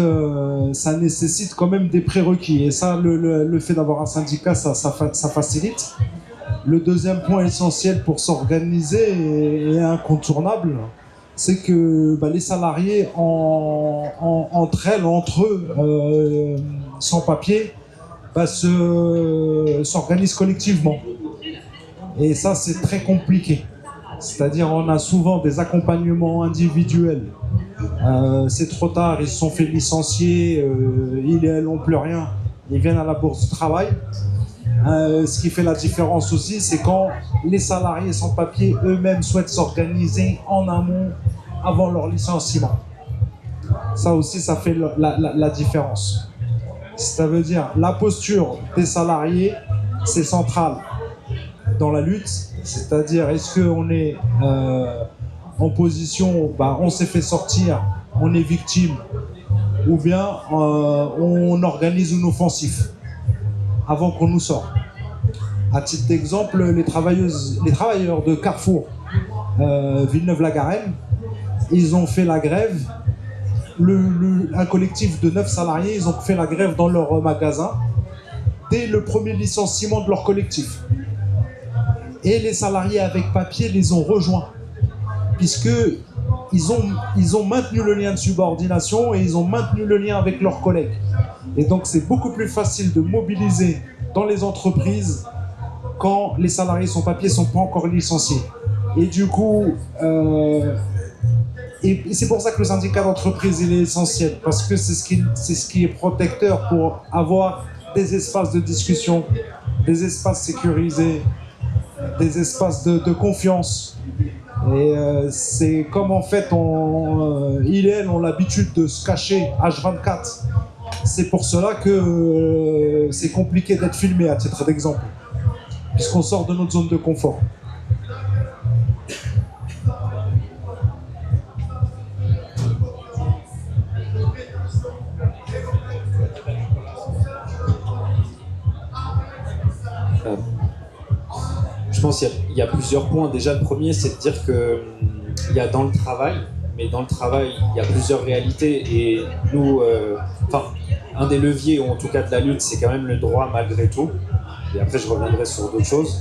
Speaker 7: quand même des prérequis. Et ça, le fait d'avoir un syndicat, ça facilite. Le deuxième point essentiel pour s'organiser et incontournable, c'est que les salariés entre eux, sans papier, s'organisent collectivement. Et ça, c'est très compliqué. C'est-à-dire, on a souvent des accompagnements individuels. C'est trop tard, ils se sont fait licencier, ils n'ont plus rien, ils viennent à la bourse du travail. Ce qui fait la différence aussi, c'est quand les salariés sans papier eux-mêmes souhaitent s'organiser en amont avant leur licenciement. Ça aussi, ça fait la différence. Ça veut dire la posture des salariés, c'est central dans la lutte. C'est-à-dire, est-ce qu'on est en position, on s'est fait sortir, on est victime, ou bien on organise une offensive avant qu'on nous sorte. À titre d'exemple, les travailleurs de Carrefour Villeneuve-la-Garenne, ils ont fait la grève. Un collectif de 9 salariés, ils ont fait la grève dans leur magasin dès le premier licenciement de leur collectif. Et les salariés avec papier les ont rejoints, puisqu'ils ont maintenu le lien de subordination et ils ont maintenu le lien avec leurs collègues. Et donc c'est beaucoup plus facile de mobiliser dans les entreprises quand les salariés sans papier ne sont pas encore licenciés. Et du coup, et c'est pour ça que le syndicat d'entreprise il est essentiel, parce que c'est ce qui est protecteur pour avoir des espaces de discussion, des espaces sécurisés, des espaces de confiance. Et c'est comme en fait ils et elles ont l'habitude de se cacher H24. C'est pour cela que c'est compliqué d'être filmé, à titre d'exemple, puisqu'on sort de notre zone de confort.
Speaker 2: Je pense qu'il y a plusieurs points. Déjà, le premier, c'est de dire que il y a dans le travail, mais dans le travail, il y a plusieurs réalités. Et nous, un des leviers, ou en tout cas de la lutte, c'est quand même le droit malgré tout. Et après, je reviendrai sur d'autres choses.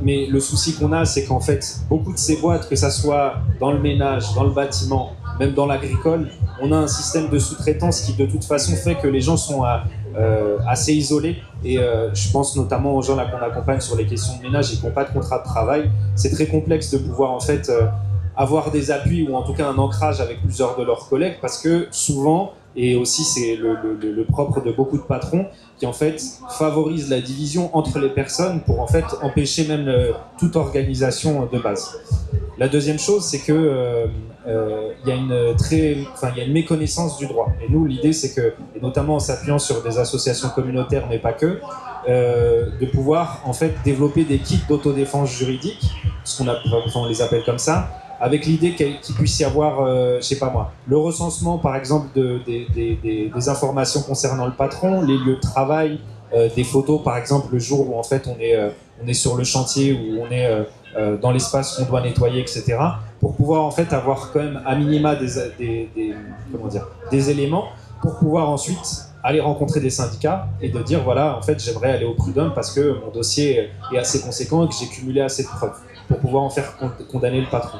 Speaker 2: Mais le souci qu'on a, c'est qu'en fait, beaucoup de ces boîtes, que ça soit dans le ménage, dans le bâtiment, même dans l'agricole, on a un système de sous-traitance qui, de toute façon, fait que les gens sont assez isolés. Et je pense notamment aux gens là qu'on accompagne sur les questions de ménage et qui n'ont pas de contrat de travail. C'est très complexe de pouvoir en fait avoir des appuis ou en tout cas un ancrage avec plusieurs de leurs collègues, parce que souvent, et aussi c'est le propre de beaucoup de patrons, qui en fait favorisent la division entre les personnes pour en fait empêcher même toute organisation de base. La deuxième chose, c'est que il y a une méconnaissance du droit. Et nous, l'idée, c'est que, et notamment en s'appuyant sur des associations communautaires, mais pas que, de pouvoir en fait développer des kits d'autodéfense juridique, on les appelle comme ça, avec l'idée qu'il puisse y avoir, je sais pas moi, le recensement par exemple des informations concernant le patron, les lieux de travail, des photos par exemple le jour où en fait on est sur le chantier, où on est dans l'espace qu'on doit nettoyer, etc. Pour pouvoir en fait avoir quand même à minima des éléments pour pouvoir ensuite aller rencontrer des syndicats et de dire voilà, en fait j'aimerais aller au prud'homme parce que mon dossier est assez conséquent et que j'ai cumulé assez de preuves pour pouvoir en faire condamner le patron.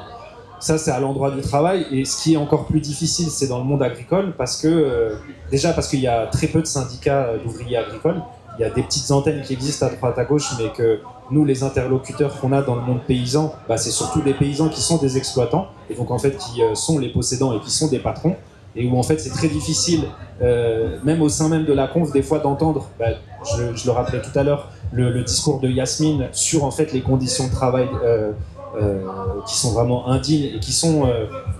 Speaker 2: Ça, c'est à l'endroit du travail. Et ce qui est encore plus difficile, c'est dans le monde agricole, parce que déjà parce qu'il y a très peu de syndicats d'ouvriers agricoles. Il y a des petites antennes qui existent à droite à gauche, mais que nous, les interlocuteurs qu'on a dans le monde paysan, c'est surtout des paysans qui sont des exploitants, et donc en fait qui sont les possédants et qui sont des patrons, et où en fait c'est très difficile, même au sein même de la conf, des fois d'entendre, je le rappelais tout à l'heure, le discours de Yasmine sur en fait les conditions de travail qui sont vraiment indignes et qui sont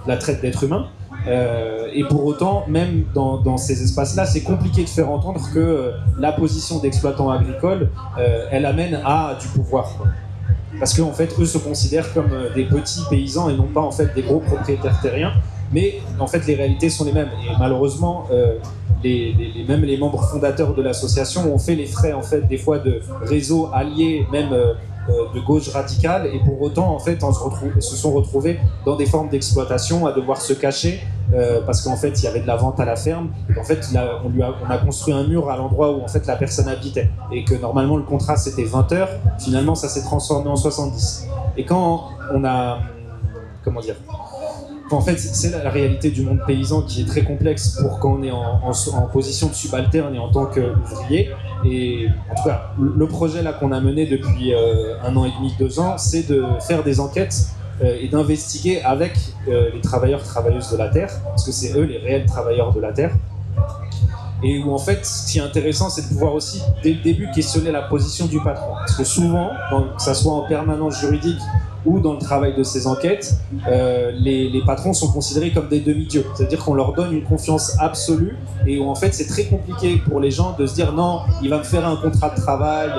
Speaker 2: la traite d'êtres humains. Et pour autant, même dans ces espaces-là, c'est compliqué de faire entendre que la position d'exploitant agricole, elle amène à du pouvoir, quoi. Parce qu'en fait, eux se considèrent comme des petits paysans et non pas en fait des gros propriétaires terriens. Mais en fait, les réalités sont les mêmes. Et malheureusement, même les membres fondateurs de l'association ont fait les frais en fait des fois de réseaux alliés, même de gauche radicale, et pour autant en fait se sont retrouvés dans des formes d'exploitation, à devoir se cacher parce qu'en fait il y avait de la vente à la ferme, et en fait on a construit un mur à l'endroit où en fait la personne habitait, et que normalement le contrat c'était 20 heures, finalement ça s'est transformé en 70. Et quand on a en fait, c'est la réalité du monde paysan qui est très complexe pour quand on est en position de subalterne et en tant qu'ouvrier. Et en tout cas, le projet là qu'on a mené depuis 1 an et demi, 2 ans, c'est de faire des enquêtes et d'investiguer avec les travailleurs, travailleuses de la terre, parce que c'est eux les réels travailleurs de la terre. Et où en fait, ce qui est intéressant, c'est de pouvoir aussi, dès le début, questionner la position du patron. Parce que souvent, que ça soit en permanence juridique ou dans le travail de ces enquêtes, les patrons sont considérés comme des demi-dieux. C'est-à-dire qu'on leur donne une confiance absolue, et où en fait c'est très compliqué pour les gens de se dire non, il va me faire un contrat de travail,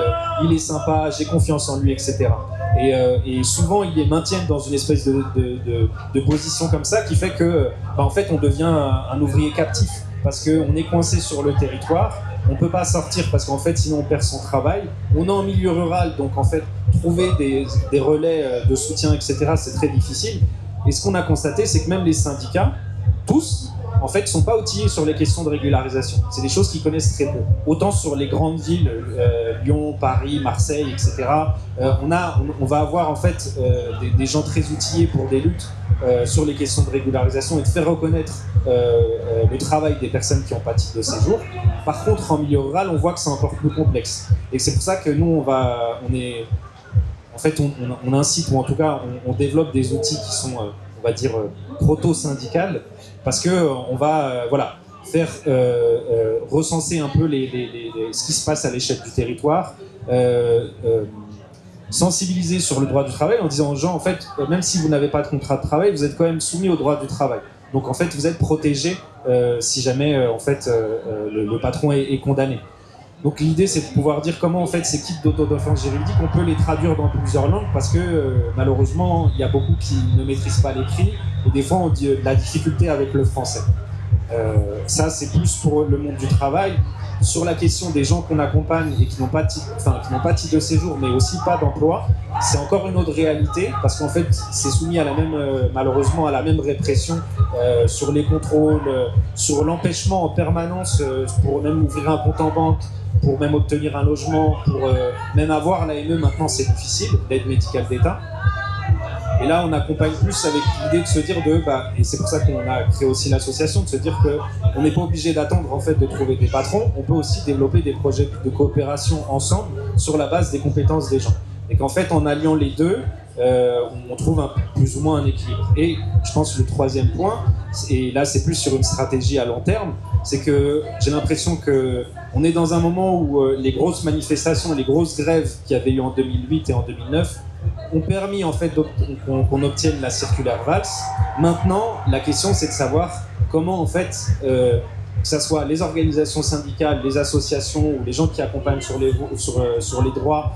Speaker 2: il est sympa, j'ai confiance en lui, etc. Et souvent ils les maintiennent dans une espèce de position comme ça qui fait que en fait on devient un ouvrier captif, parce qu'on est coincé sur le territoire, on ne peut pas sortir parce qu'en fait sinon on perd son travail, on est en milieu rural, donc en fait trouver des relais de soutien, etc., c'est très difficile. Et ce qu'on a constaté, c'est que même les syndicats, tous, en fait, sont pas outillés sur les questions de régularisation. C'est des choses qu'ils connaissent très peu. Autant sur les grandes villes, Lyon, Paris, Marseille, etc., on va avoir en fait des gens très outillés pour des luttes sur les questions de régularisation et de faire reconnaître le travail des personnes qui ont pas de titre de séjour. Par contre, en milieu rural, on voit que c'est encore plus complexe. Et c'est pour ça que nous, on incite, ou en tout cas, on développe des outils qui sont, on va dire, proto-syndicales, parce qu'on va faire recenser un peu ce qui se passe à l'échelle du territoire, sensibiliser sur le droit du travail en disant aux gens, en fait, même si vous n'avez pas de contrat de travail, vous êtes quand même soumis au droit du travail. Donc en fait, vous êtes protégé si jamais le patron est condamné. Donc l'idée, c'est de pouvoir dire comment en fait ces kits d'autodéfense juridique, on peut les traduire dans plusieurs langues, parce que malheureusement, il y a beaucoup qui ne maîtrisent pas l'écrit, et des fois on dit la difficulté avec le français. Ça, c'est plus pour le monde du travail. sur la question des gens qu'on accompagne et qui n'ont pas de titre de séjour, mais aussi pas d'emploi, c'est encore une autre réalité, parce qu'en fait, c'est soumis à la même, malheureusement, à la même répression sur les contrôles, sur l'empêchement en permanence pour même ouvrir un compte en banque, pour même obtenir un logement, pour même avoir l'AME maintenant, c'est difficile, l'aide médicale d'État. Et là, on accompagne plus avec l'idée de se dire et c'est pour ça qu'on a créé aussi l'association, de se dire qu'on n'est pas obligé d'attendre en fait de trouver des patrons, on peut aussi développer des projets de coopération ensemble sur la base des compétences des gens. Et qu'en fait, en alliant les deux, on trouve plus ou moins un équilibre. Et je pense que le troisième point, et là c'est plus sur une stratégie à long terme, c'est que j'ai l'impression qu'on est dans un moment où les grosses manifestations, les grosses grèves qu'il y avait eu en 2008 et en 2009 ont permis en fait qu'on obtienne la circulaire Valls. Maintenant, la question c'est de savoir comment en fait, que ce soit les organisations syndicales, les associations ou les gens qui accompagnent sur les droits,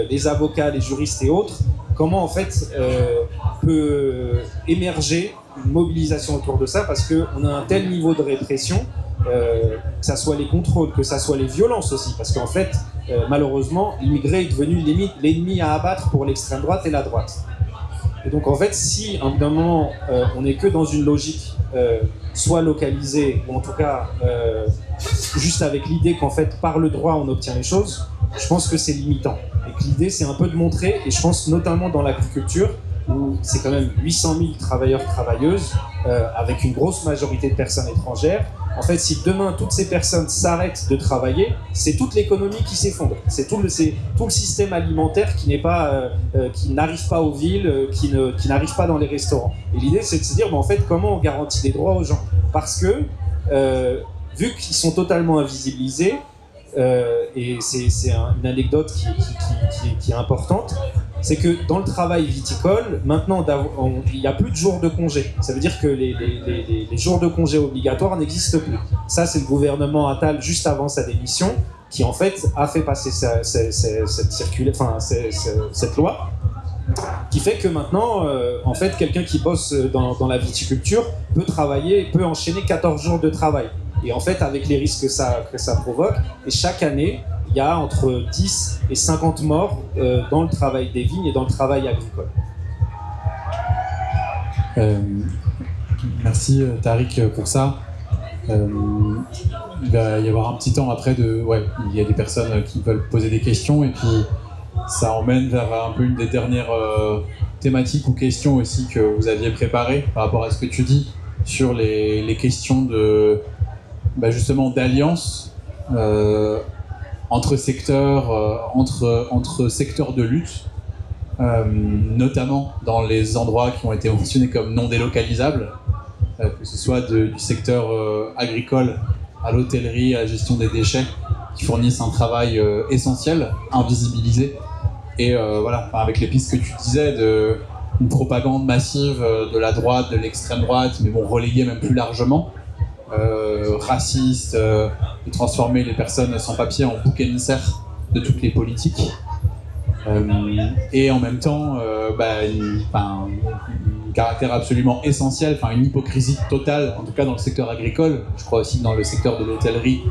Speaker 2: les avocats, les juristes et autres, comment en fait peut émerger une mobilisation autour de ça, parce qu'on a un tel niveau de répression, que ça soit les contrôles, que ça soit les violences aussi, parce qu'en fait, malheureusement, l'immigré est devenu l'ennemi à abattre pour l'extrême droite et la droite. Et donc en fait, si d'un moment on n'est que dans une logique soit localisée, ou en tout cas juste avec l'idée qu'en fait par le droit on obtient les choses, je pense que c'est limitant. Et que l'idée c'est un peu de montrer, et je pense notamment dans l'agriculture, où c'est quand même 800 000 travailleurs, travailleuses, avec une grosse majorité de personnes étrangères. En fait, si demain toutes ces personnes s'arrêtent de travailler, c'est toute l'économie qui s'effondre. C'est tout le système alimentaire qui n'arrive pas aux villes, qui n'arrive pas dans les restaurants. Et l'idée, c'est de se dire, en fait, comment on garantit des droits aux gens ? Parce que, vu qu'ils sont totalement invisibilisés, et c'est une anecdote qui est importante, c'est que dans le travail viticole, maintenant, il n'y a plus de jours de congé. Ça veut dire que les jours de congé obligatoires n'existent plus. Ça, c'est le gouvernement Attal, juste avant sa démission, qui en fait a fait passer cette loi, qui fait que maintenant, en fait, quelqu'un qui bosse dans la viticulture peut enchaîner 14 jours de travail. Et en fait, avec les risques que ça provoque, et chaque année, il y a entre 10 et 50 morts dans le travail des vignes et dans le travail agricole.
Speaker 1: Merci Tariq pour ça. Il va y avoir un petit temps après il y a des personnes qui veulent poser des questions, et puis ça emmène vers un peu une des dernières thématiques ou questions aussi que vous aviez préparées par rapport à ce que tu dis sur les questions de justement d'alliance entre secteurs, entre secteurs de lutte, notamment dans les endroits qui ont été mentionnés comme non délocalisables, que ce soit du secteur agricole à l'hôtellerie, à la gestion des déchets, qui fournissent un travail essentiel, invisibilisé. Et avec les pistes que tu disais, une propagande massive de la droite, de l'extrême droite, mais relayée même plus largement, raciste, de transformer les personnes sans papier en bouc émissaire de toutes les politiques, et en même temps un caractère absolument essentiel, une hypocrisie totale, en tout cas dans le secteur agricole, je crois aussi dans le secteur de l'hôtellerie,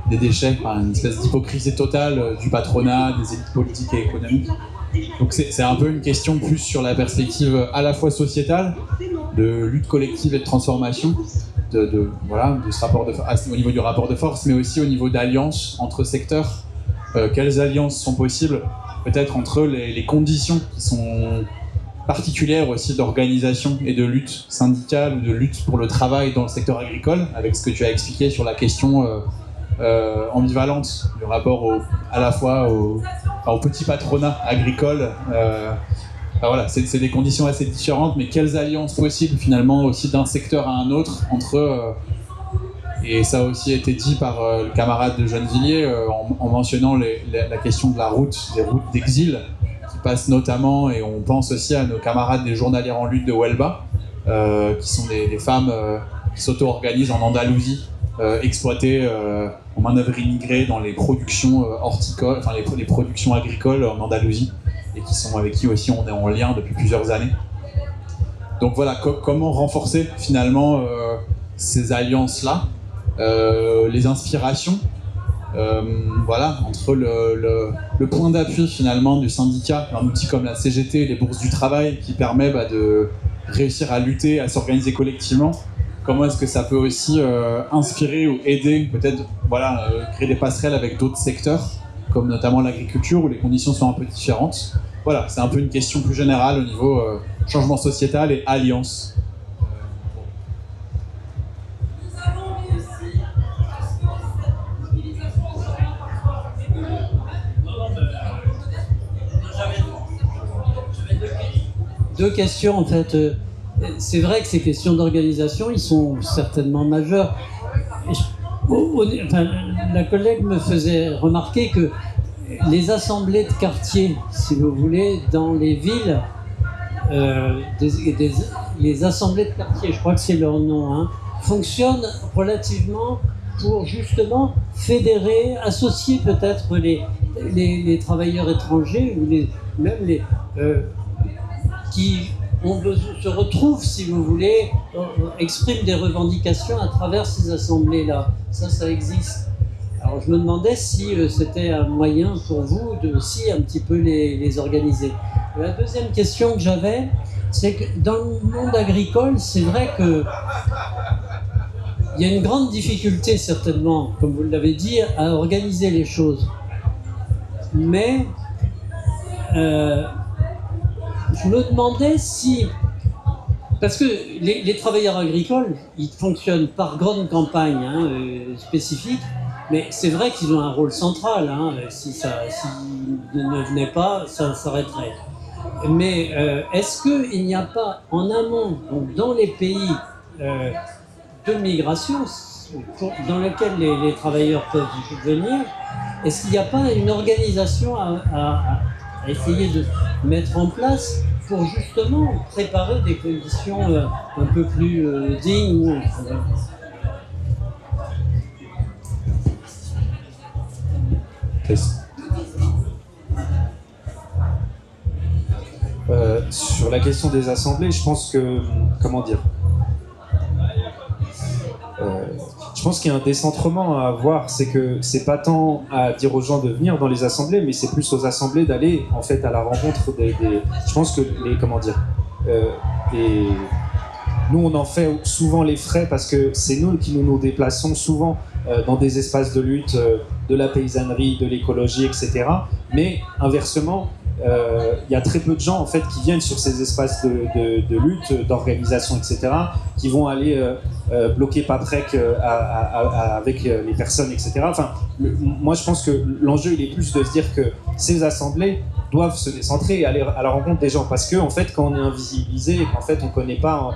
Speaker 1: des déchets, une espèce d'hypocrisie totale du patronat, des élites politiques et économiques. Donc c'est un peu une question plus sur la perspective à la fois sociétale, de lutte collective et de transformation, de ce rapport au niveau du rapport de force, mais aussi au niveau d'alliances entre secteurs. Quelles alliances sont possibles, peut-être entre les conditions qui sont particulières aussi d'organisation et de lutte syndicale ou de lutte pour le travail dans le secteur agricole, avec ce que tu as expliqué sur la question ambivalente du rapport à la fois au petit patronat agricole. C'est des conditions assez différentes, mais quelles alliances possibles finalement aussi d'un secteur à un autre entre et ça a aussi été dit par le camarade de Gennevilliers en mentionnant la question de des routes d'exil qui passent notamment, et on pense aussi à nos camarades des journalières en lutte de Huelva, qui sont des femmes qui s'auto-organisent en Andalousie, exploitées en main-d'œuvre immigrée dans les productions horticoles, les productions agricoles en Andalousie, et avec qui aussi on est en lien depuis plusieurs années. Donc comment renforcer finalement ces alliances-là, les inspirations, voilà, entre le point d'appui finalement du syndicat, un outil comme la CGT, les bourses du travail, qui permet de réussir à lutter, à s'organiser collectivement. Comment est-ce que ça peut aussi inspirer ou aider, peut-être créer des passerelles avec d'autres secteurs, comme notamment l'agriculture, où les conditions sont un peu différentes. Voilà, c'est un peu une question plus générale au niveau changement sociétal et alliance.
Speaker 8: Deux questions en fait. C'est vrai que ces questions d'organisation, ils sont certainement majeurs. La collègue me faisait remarquer que les assemblées de quartier, si vous voulez, dans les villes, les assemblées de quartier, je crois que c'est leur nom, hein, fonctionnent relativement pour justement fédérer, associer peut-être les travailleurs étrangers ou même les qui se retrouvent, si vous voulez, expriment des revendications à travers ces assemblées-là. Ça existe. Alors je me demandais si c'était un moyen pour vous de aussi un petit peu les organiser. La deuxième question que j'avais, c'est que dans le monde agricole, c'est vrai que il y a une grande difficulté certainement, comme vous l'avez dit, à organiser les choses. Mais je me demandais si... Parce que les travailleurs agricoles, ils fonctionnent par grandes campagnes spécifiques, mais c'est vrai qu'ils ont un rôle central. S'ils ne venaient pas, ça s'arrêterait. Mais est-ce qu'il n'y a pas en amont, donc dans les pays de migration, dans lesquels les travailleurs peuvent venir, est-ce qu'il n'y a pas une organisation à essayer de mettre en place pour justement préparer des conditions un peu plus dignes
Speaker 2: Sur la question des assemblées, je pense que... Comment dire je pense qu'il y a un décentrement à avoir, c'est que c'est pas tant à dire aux gens de venir dans les assemblées, mais c'est plus aux assemblées d'aller en fait à la rencontre des je pense que nous on en fait souvent les frais parce que c'est nous qui nous déplaçons souvent dans des espaces de lutte, de la paysannerie, de l'écologie, etc. Mais inversement, il y a très peu de gens en fait qui viennent sur ces espaces de lutte, d'organisation, etc., qui vont aller bloquer Paprec avec les personnes, etc. Enfin, moi je pense que l'enjeu il est plus de se dire que ces assemblées doivent se décentrer et aller à la rencontre des gens, parce que en fait quand on est invisibilisé et qu'en fait on connaît pas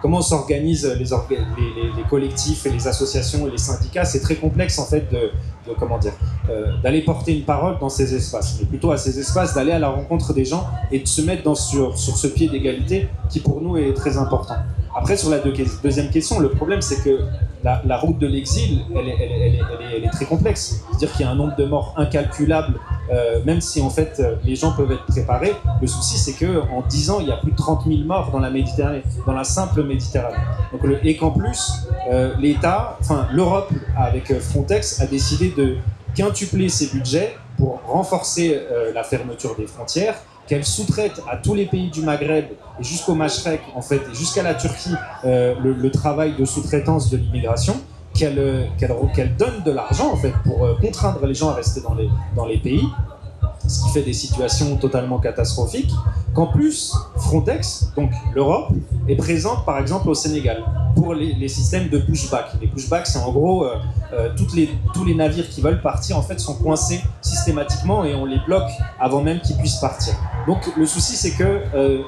Speaker 2: comment s'organisent les collectifs et les associations et les syndicats, c'est très complexe en fait d'aller porter une parole dans ces espaces, mais plutôt à ces espaces d'aller à la rencontre des gens et de se mettre sur ce pied d'égalité qui pour nous est très important. Après, sur la deuxième question, le problème c'est que la route de l'exil, elle est très complexe. C'est-à-dire qu'il y a un nombre de morts incalculable, même si en fait les gens peuvent être préparés. Le souci c'est qu'en 10 ans, il y a plus de 30 000 morts dans la Méditerranée, dans la simple Méditerranée. Et qu'en plus, l'Europe avec Frontex a décidé de quintupler ses budgets pour renforcer la fermeture des frontières, qu'elle sous-traite à tous les pays du Maghreb et jusqu'au Machrek, en fait, et jusqu'à la Turquie, le travail de sous-traitance de l'immigration, qu'elle donne de l'argent en fait pour contraindre les gens à rester dans les pays, ce qui fait des situations totalement catastrophiques. Qu'en plus, Frontex, donc l'Europe, est présente par exemple au Sénégal pour les systèmes de pushback. Les pushbacks, c'est en gros tous les navires qui veulent partir en fait sont coincés systématiquement et on les bloque avant même qu'ils puissent partir. Donc le souci c'est que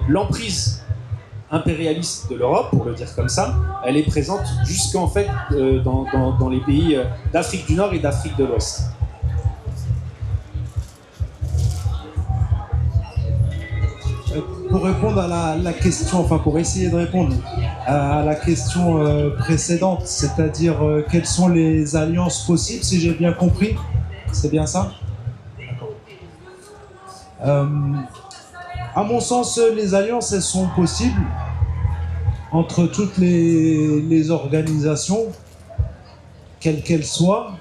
Speaker 2: l'emprise impérialiste de l'Europe, pour le dire comme ça, elle est présente jusqu'en fait dans les pays d'Afrique du Nord et d'Afrique de l'Ouest.
Speaker 7: Pour répondre à la question, enfin pour essayer de répondre à la question précédente, c'est-à-dire quelles sont les alliances possibles, si j'ai bien compris, c'est bien ça ? D'accord. À mon sens, les alliances, elles sont possibles entre toutes les organisations, quelles qu'elles soient,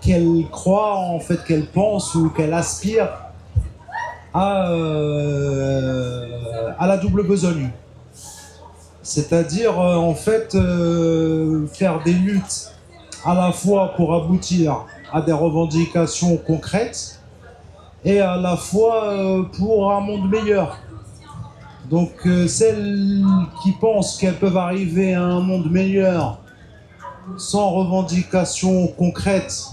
Speaker 7: qu'elle croit, en fait, qu'elle pense ou qu'elle aspire à la double besogne. C'est-à-dire, en fait, faire des luttes à la fois pour aboutir à des revendications concrètes et à la fois pour un monde meilleur. Donc, celles qui pensent qu'elles peuvent arriver à un monde meilleur sans revendications concrètes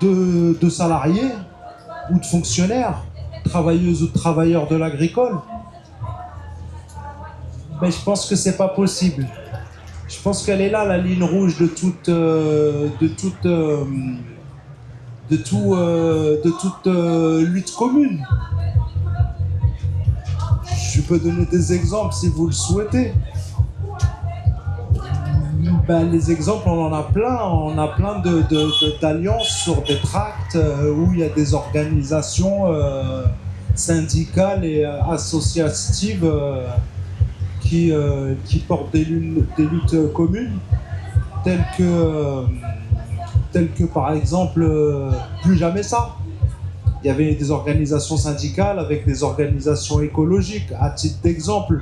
Speaker 7: de salariés ou de fonctionnaires, travailleuses ou de travailleurs de l'agricole, mais je pense que c'est pas possible. Je pense qu'elle est là, la ligne rouge de toute lutte commune. Je peux donner des exemples si vous le souhaitez. Ben, les exemples, on en a plein. On a plein d'alliances sur des tracts où il y a des organisations syndicales et associatives qui portent des luttes communes, telles que par exemple Plus Jamais Ça. Il y avait des organisations syndicales avec des organisations écologiques. À titre d'exemple,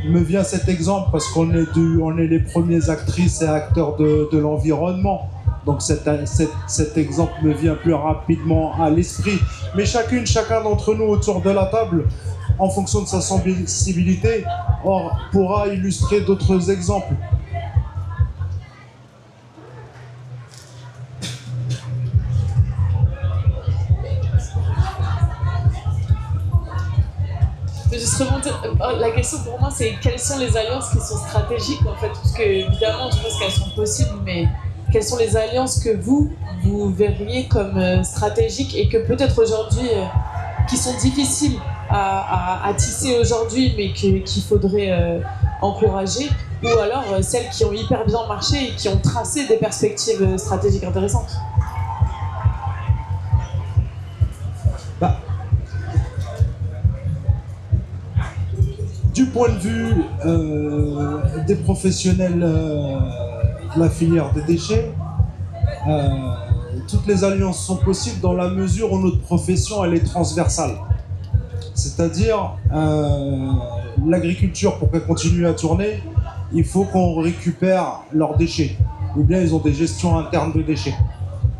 Speaker 7: il me vient cet exemple parce qu'on est les premiers actrices et acteurs de l'environnement. Donc cet exemple me vient plus rapidement à l'esprit. Mais chacun d'entre nous autour de la table, en fonction de sa sensibilité, pourra illustrer d'autres exemples.
Speaker 9: Juste remonter, la question pour moi c'est quelles sont les alliances qui sont stratégiques en fait, parce que évidemment je pense qu'elles sont possibles, mais quelles sont les alliances que vous verriez comme stratégiques et que peut-être aujourd'hui qui sont difficiles à tisser aujourd'hui mais qu'il faudrait encourager, ou alors celles qui ont hyper bien marché et qui ont tracé des perspectives stratégiques intéressantes?
Speaker 7: Du point de vue des professionnels de la filière des déchets, toutes les alliances sont possibles dans la mesure où notre profession elle est transversale. C'est-à-dire, l'agriculture, pour qu'elle continue à tourner, il faut qu'on récupère leurs déchets, ou bien ils ont des gestions internes de déchets.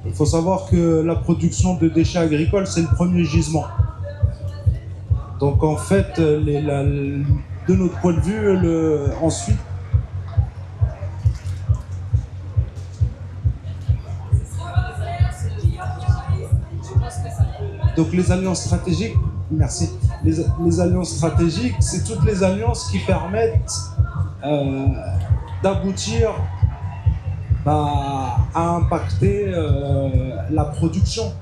Speaker 7: Il faut savoir que la production de déchets agricoles, c'est le premier gisement. Donc en fait, de notre point de vue, ensuite, donc les alliances stratégiques, merci. Les alliances stratégiques, c'est toutes les alliances qui permettent d'aboutir à impacter la production.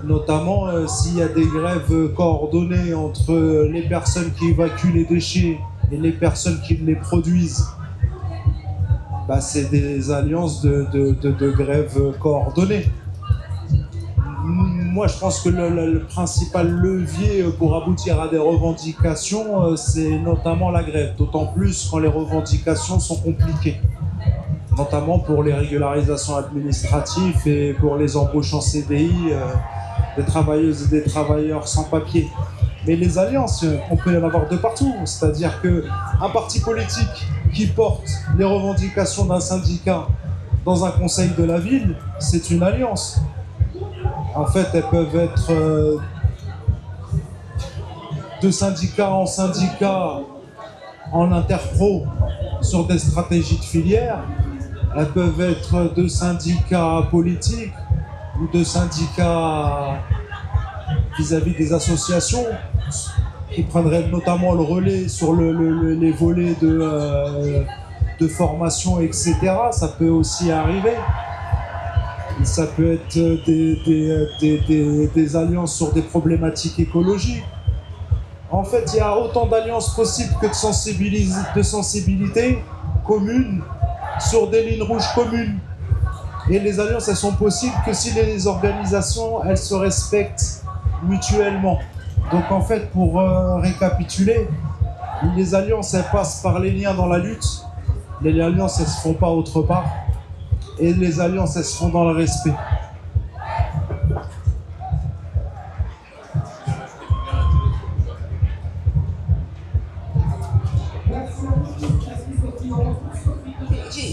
Speaker 7: Notamment s'il y a des grèves coordonnées entre les personnes qui évacuent les déchets et les personnes qui les produisent, c'est des alliances de grèves coordonnées. Moi, je pense que le principal levier pour aboutir à des revendications, c'est notamment la grève, d'autant plus quand les revendications sont compliquées, notamment pour les régularisations administratives et pour les embauches en CDI, des travailleuses et des travailleurs sans papier. Mais les alliances, on peut y en avoir de partout. C'est-à-dire qu'un parti politique qui porte les revendications d'un syndicat dans un conseil de la ville, c'est une alliance. En fait, elles peuvent être de syndicat en syndicat, en interpro, sur des stratégies de filière. Elles peuvent être de syndicats politiques ou de syndicats vis-à-vis des associations qui prendraient notamment le relais sur les volets de formation, etc. Ça peut aussi arriver. Ça peut être des alliances sur des problématiques écologiques. En fait, il y a autant d'alliances possibles que de sensibilité commune sur des lignes rouges communes. Et les alliances, elles sont possibles que si les organisations, elles se respectent mutuellement. Donc en fait, pour récapituler, les alliances, elles passent par les liens dans la lutte. Les alliances, elles ne se font pas autre part. et les alliances, elles se font dans le respect.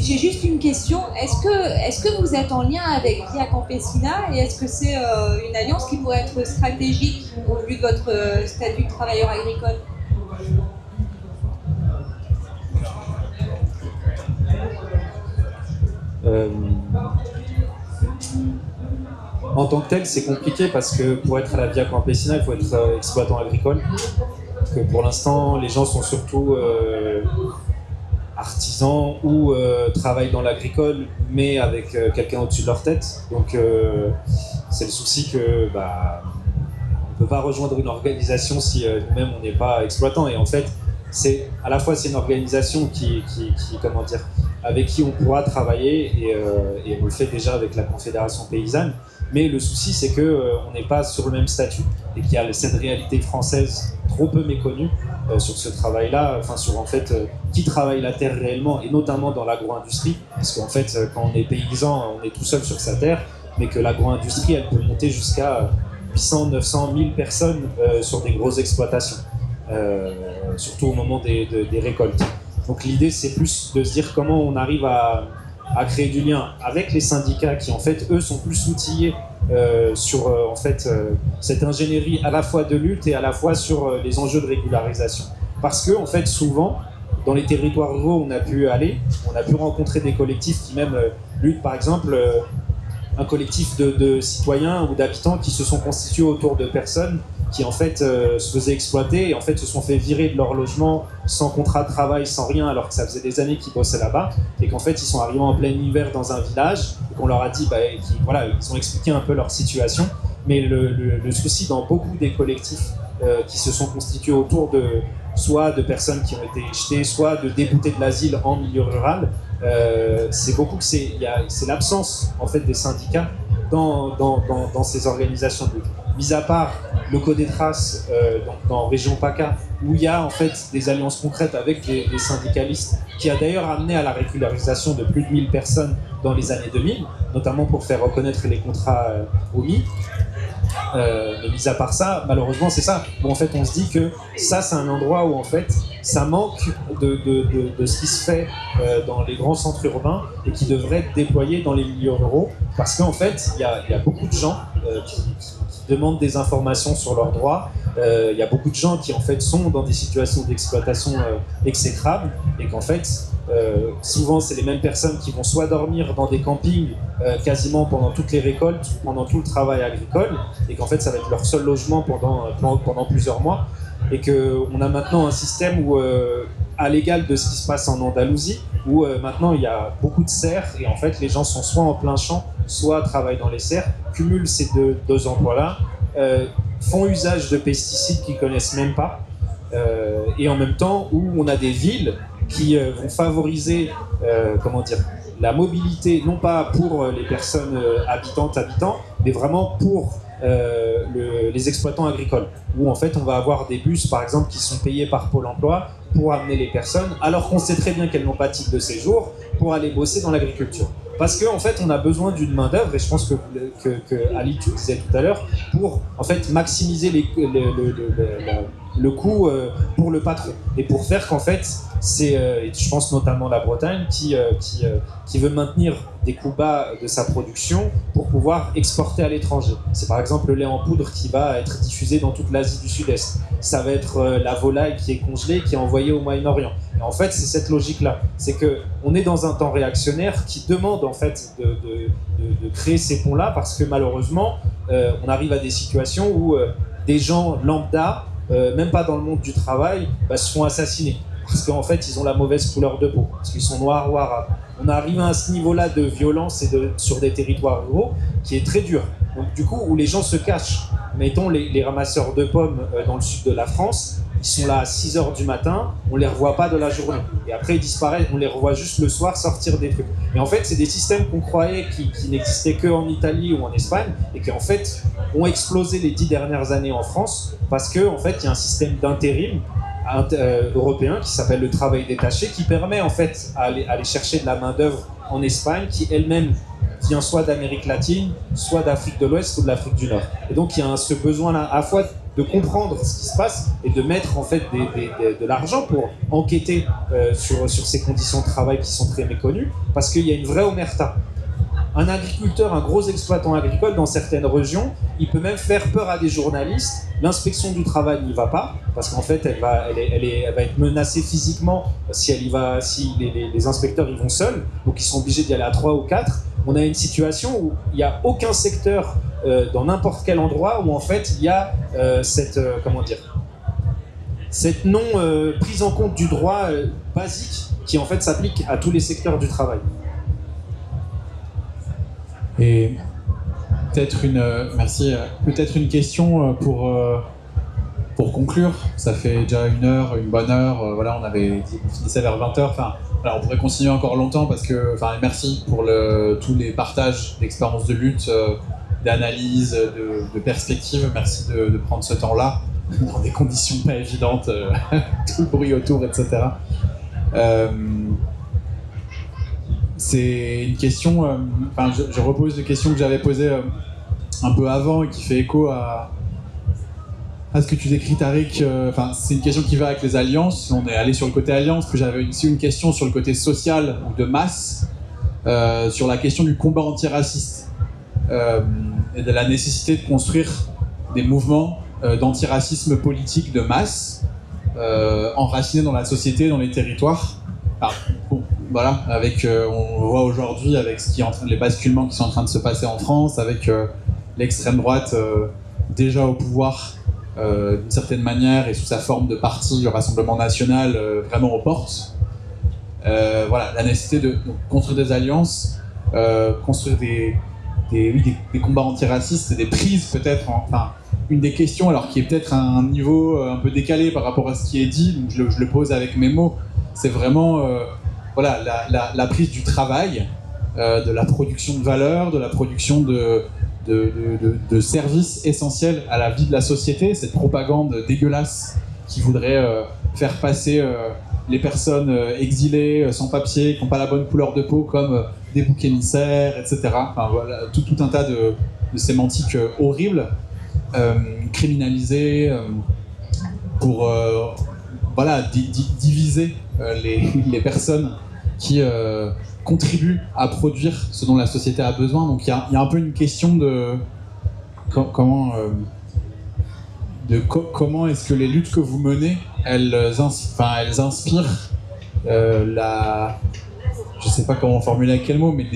Speaker 10: J'ai juste une question. Est-ce que vous êtes en lien avec Via Campesina et est-ce que c'est une alliance qui pourrait être stratégique au vu de votre statut de travailleur agricole?
Speaker 2: En tant que tel, c'est compliqué parce que pour être à la Via Campesina, il faut être exploitant agricole. Que pour l'instant, les gens sont surtout artisans ou travaillent dans l'agricole, mais avec quelqu'un au-dessus de leur tête. Donc, c'est le souci que on peut pas rejoindre une organisation si nous-mêmes on n'est pas exploitant. Et en fait, c'est à la fois c'est une organisation qui comment dire, avec qui on pourra travailler et on le fait déjà avec la Confédération paysanne. Mais le souci, c'est que on n'est pas sur le même statut et qu'il y a cette réalité française trop peu méconnue sur ce travail-là, enfin sur en fait qui travaille la terre réellement et notamment dans l'agro-industrie, parce qu'en fait quand on est paysan, on est tout seul sur sa terre, mais que l'agro-industrie, elle peut monter jusqu'à 800, 900, 1000 personnes sur des grosses exploitations, surtout au moment des récoltes. Donc l'idée, c'est plus de se dire comment on arrive à créer du lien avec les syndicats qui en fait eux sont plus outillés sur en fait cette ingénierie à la fois de lutte et à la fois sur les enjeux de régularisation. Parce que en fait souvent dans les territoires ruraux on a pu rencontrer des collectifs qui même luttent, par exemple un collectif de citoyens ou d'habitants qui se sont constitués autour de personnes qui en fait se faisaient exploiter et en fait se sont fait virer de leur logement sans contrat de travail, sans rien, alors que ça faisait des années qu'ils bossaient là-bas, et qu'en fait ils sont arrivés en plein hiver dans un village et qu'on leur a dit, voilà, ils ont expliqué un peu leur situation, mais le souci dans beaucoup des collectifs qui se sont constitués autour de soit de personnes qui ont été jetées, soit de déboutés de l'asile en milieu rural, c'est beaucoup que c'est l'absence en fait des syndicats dans ces organisations de lutte. Mis à part le Codetras dans région PACA, où il y a en fait des alliances concrètes avec des syndicalistes, qui a d'ailleurs amené à la régularisation de plus de 1000 personnes dans les années 2000, notamment pour faire reconnaître les contrats omis. Mais mis à part ça, malheureusement, c'est ça. Où en fait, on se dit que ça, c'est un endroit où en fait, ça manque de ce qui se fait dans les grands centres urbains et qui devrait être déployé dans les milieux ruraux, parce qu'en fait, il y a beaucoup de gens qui demandent des informations sur leurs droits. Il y a beaucoup de gens qui en fait sont dans des situations d'exploitation exécrables et qu'en fait souvent c'est les mêmes personnes qui vont soit dormir dans des campings quasiment pendant toutes les récoltes, pendant tout le travail agricole, et qu'en fait ça va être leur seul logement pendant plusieurs mois, et qu'on a maintenant un système où à l'égal de ce qui se passe en Andalousie, où maintenant il y a beaucoup de serres et en fait les gens sont soit en plein champ, soit travaillent dans les serres, cumulent ces deux emplois-là, font usage de pesticides qu'ils connaissent même pas, et en même temps où on a des villes qui vont favoriser la mobilité, non pas pour les personnes habitants, mais vraiment pour les exploitants agricoles, où en fait on va avoir des bus par exemple qui sont payés par Pôle emploi pour amener les personnes, alors qu'on sait très bien qu'elles n'ont pas de titre de séjour, pour aller bosser dans l'agriculture. Parce qu'en fait, on a besoin d'une main-d'œuvre, et je pense que Ali, tu disais tout à l'heure, pour en fait maximiser le coût pour le patron. Et pour faire qu'en fait, je pense notamment la Bretagne qui veut maintenir des coûts bas de sa production pour pouvoir exporter à l'étranger. C'est par exemple le lait en poudre qui va être diffusé dans toute l'Asie du Sud-Est. Ça va être la volaille qui est congelée, qui est envoyée au Moyen-Orient. Et en fait, c'est cette logique-là. C'est qu'on est dans un temps réactionnaire qui demande en fait de créer ces ponts-là, parce que malheureusement, on arrive à des situations où des gens lambda, même pas dans le monde du travail, se font assassiner. Parce qu'en fait, ils ont la mauvaise couleur de peau, parce qu'ils sont noirs ou arabes. On arrive à ce niveau-là de violence sur des territoires ruraux qui est très dur. Donc du coup, où les gens se cachent. Mettons les ramasseurs de pommes dans le sud de la France, ils sont là à 6h du matin, on les revoit pas de la journée. Et après, ils disparaissent, on les revoit juste le soir sortir des trucs. Et en fait, c'est des systèmes qu'on croyait qui n'existaient qu'en Italie ou en Espagne, et qui en fait ont explosé les 10 dernières années en France, parce qu'en fait, il y a un système d'intérim européen qui s'appelle le travail détaché, qui permet en fait à aller chercher de la main-d'œuvre en Espagne, qui elle-même vient soit d'Amérique latine, soit d'Afrique de l'Ouest ou de l'Afrique du Nord. Et donc il y a ce besoin-là à la fois de comprendre ce qui se passe et de mettre en fait de l'argent pour enquêter sur ces conditions de travail qui sont très méconnues, parce qu'il y a une vraie omerta. Un agriculteur, un gros exploitant agricole dans certaines régions, il peut même faire peur à des journalistes. L'inspection du travail n'y va pas, parce qu'en fait elle va être menacée physiquement si les inspecteurs y vont seuls, donc ils sont obligés d'y aller à 3 ou 4. On a une situation où il n'y a aucun secteur dans n'importe quel endroit où en fait il y a cette non prise en compte du droit basique qui en fait s'applique à tous les secteurs du travail.
Speaker 1: Et peut-être une question pour conclure. Ça fait déjà une bonne heure. Voilà, on avait dit qu'on finissait vers 20h. Enfin, voilà, on pourrait continuer encore longtemps parce que, enfin, merci pour tous les partages d'expériences de lutte, d'analyse, de perspectives. Merci de prendre ce temps-là dans des conditions pas évidentes, tout le bruit autour, etc. C'est une question, je repose une question que j'avais posée un peu avant et qui fait écho à ce que tu décris, Tariq. C'est une question qui va avec les alliances. On est allé sur le côté alliance, puis j'avais aussi une question sur le côté social ou de masse, sur la question du combat antiraciste et de la nécessité de construire des mouvements d'antiracisme politique de masse, enracinés dans la société, dans les territoires. Voilà, on voit aujourd'hui avec les basculements qui sont en train de se passer en France, avec l'extrême droite déjà au pouvoir d'une certaine manière et sous sa forme de parti, le Rassemblement National, vraiment aux portes. Voilà, la nécessité de construire des alliances, construire des combats antiracistes et des prises peut-être. Une des questions, alors qui est peut-être à un niveau un peu décalé par rapport à ce qui est dit, donc je le pose avec mes mots, c'est vraiment voilà, la prise du travail, de la production de valeur, de la production de services essentiels à la vie de la société, cette propagande dégueulasse qui voudrait faire passer les personnes exilées, sans papier, qui n'ont pas la bonne couleur de peau comme des boucs émissaires, etc. Enfin, voilà, tout un tas de sémantiques horribles, criminalisées pour voilà, diviser les personnes qui contribuent à produire ce dont la société a besoin. Donc il y a un peu une question de comment est-ce que les luttes que vous menez, elles inspirent je sais pas comment formuler avec quel mot, mais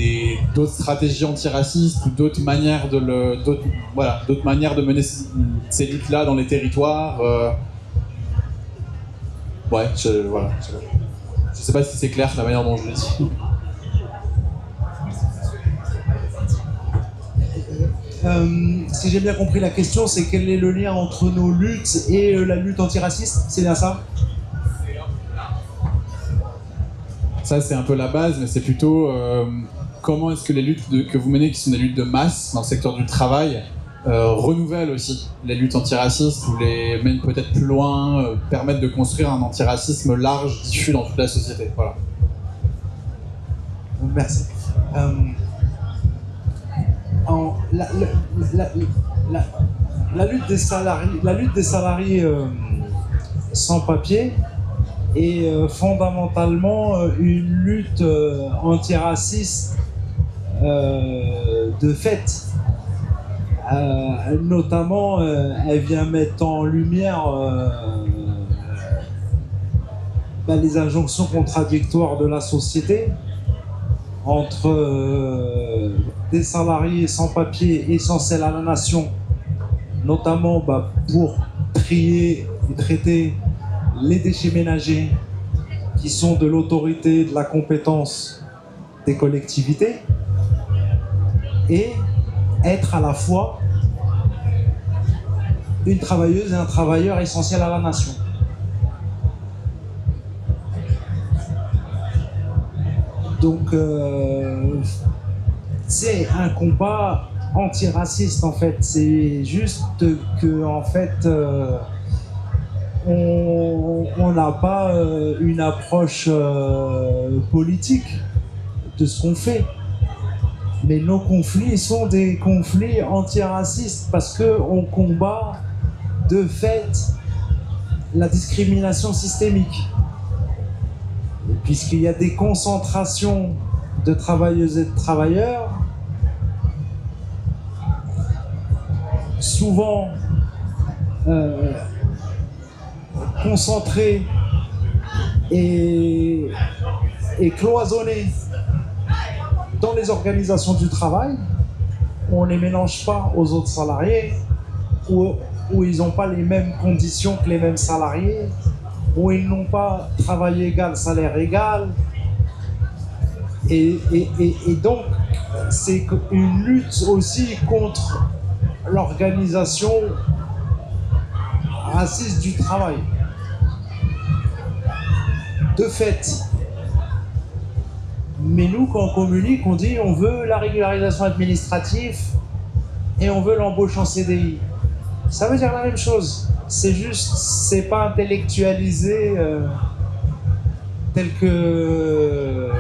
Speaker 1: d'autres stratégies antiracistes ou d'autres manières de mener ces luttes-là dans les territoires. Ouais, je sais pas si c'est clair la manière dont je le dis.
Speaker 7: Si j'ai bien compris la question, c'est quel est le lien entre nos luttes et la lutte antiraciste, c'est bien ça?
Speaker 1: Ça, c'est un peu la base, mais c'est plutôt comment est-ce que les luttes que vous menez, qui sont des luttes de masse dans le secteur du travail, renouvellent aussi les luttes antiracistes ou les mènent peut-être plus loin, permettent de construire un antiracisme large, diffus dans toute la société. Voilà.
Speaker 7: Merci. La lutte des salariés sans papier est fondamentalement une lutte antiraciste de fait. Notamment, elle vient mettre en lumière les injonctions contradictoires de la société entre des salariés sans papier essentiels à la nation, notamment pour trier et traiter les déchets ménagers qui sont de l'autorité, de la compétence des collectivités, et être à la fois une travailleuse et un travailleur essentiel à la nation. Donc c'est un combat antiraciste en fait. C'est juste que en fait on n'a pas une approche politique de ce qu'on fait. Mais nos conflits sont des conflits antiracistes parce qu'on combat de fait la discrimination systémique. Puisqu'il y a des concentrations de travailleuses et de travailleurs, souvent concentrés et cloisonnés dans les organisations du travail, où on ne les mélange pas aux autres salariés, où ils n'ont pas les mêmes conditions que les mêmes salariés, où ils n'ont pas travail égal, salaire égal. Et donc, c'est une lutte aussi contre l'organisation raciste du travail. De fait. Mais nous, quand on communique, on dit on veut la régularisation administrative et on veut l'embauche en CDI. Ça veut dire la même chose. C'est juste, c'est pas intellectualisé tel que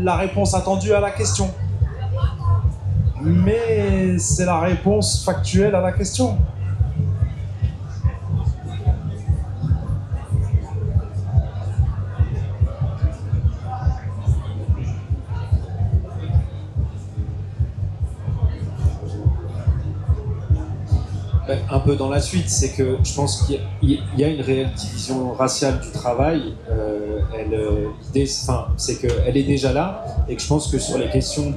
Speaker 7: la réponse attendue à la question. Mais c'est la réponse factuelle à la question.
Speaker 2: Un peu dans la suite, c'est que je pense qu'il y a une réelle division raciale du travail. L'idée, c'est qu'elle est déjà là, et que je pense que sur les questions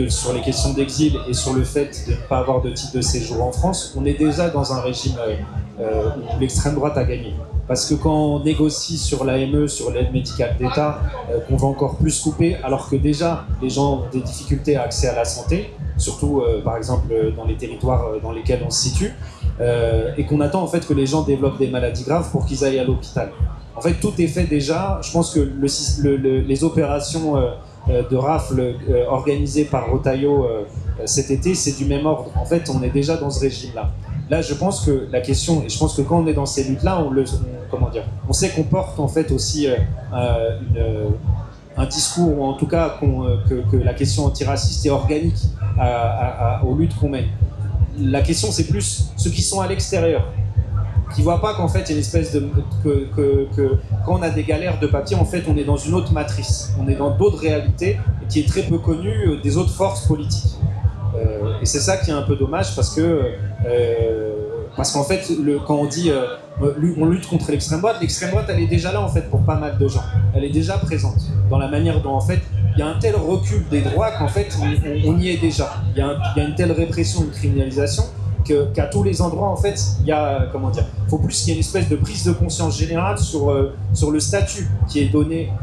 Speaker 2: sur les questions d'exil et sur le fait de ne pas avoir de titre de séjour en France, on est déjà dans un régime où l'extrême droite a gagné. Parce que quand on négocie sur l'AME, sur l'aide médicale d'État, qu'on va encore plus couper, alors que déjà les gens ont des difficultés à accès à la santé, surtout par exemple dans les territoires dans lesquels on se situe, et qu'on attend en fait que les gens développent des maladies graves pour qu'ils aillent à l'hôpital. En fait, tout est fait déjà. Je pense que les opérations de rafle organisées par Rotaillot cet été, c'est du même ordre. En fait, on est déjà dans ce régime-là. Là, je pense que la question, et je pense que quand on est dans ces luttes-là, on sait qu'on porte en fait aussi un discours, ou en tout cas que la question antiraciste est organique aux luttes qu'on mène. La question, c'est plus ceux qui sont à l'extérieur, qui voient pas qu'en fait il y a une espèce de que quand on a des galères de papier, en fait on est dans une autre matrice, on est dans d'autres réalités et qui est très peu connue des autres forces politiques. Et c'est ça qui est un peu dommage parce qu'en fait quand on dit on lutte contre l'extrême droite elle est déjà là en fait pour pas mal de gens. Elle est déjà présente dans la manière dont en fait il y a un tel recul des droits qu'en fait on y est déjà. Il y a une telle répression, une criminalisation qu'à tous les endroits en fait il y a faut plus qu'il y ait une espèce de prise de conscience générale sur le statut qui est donné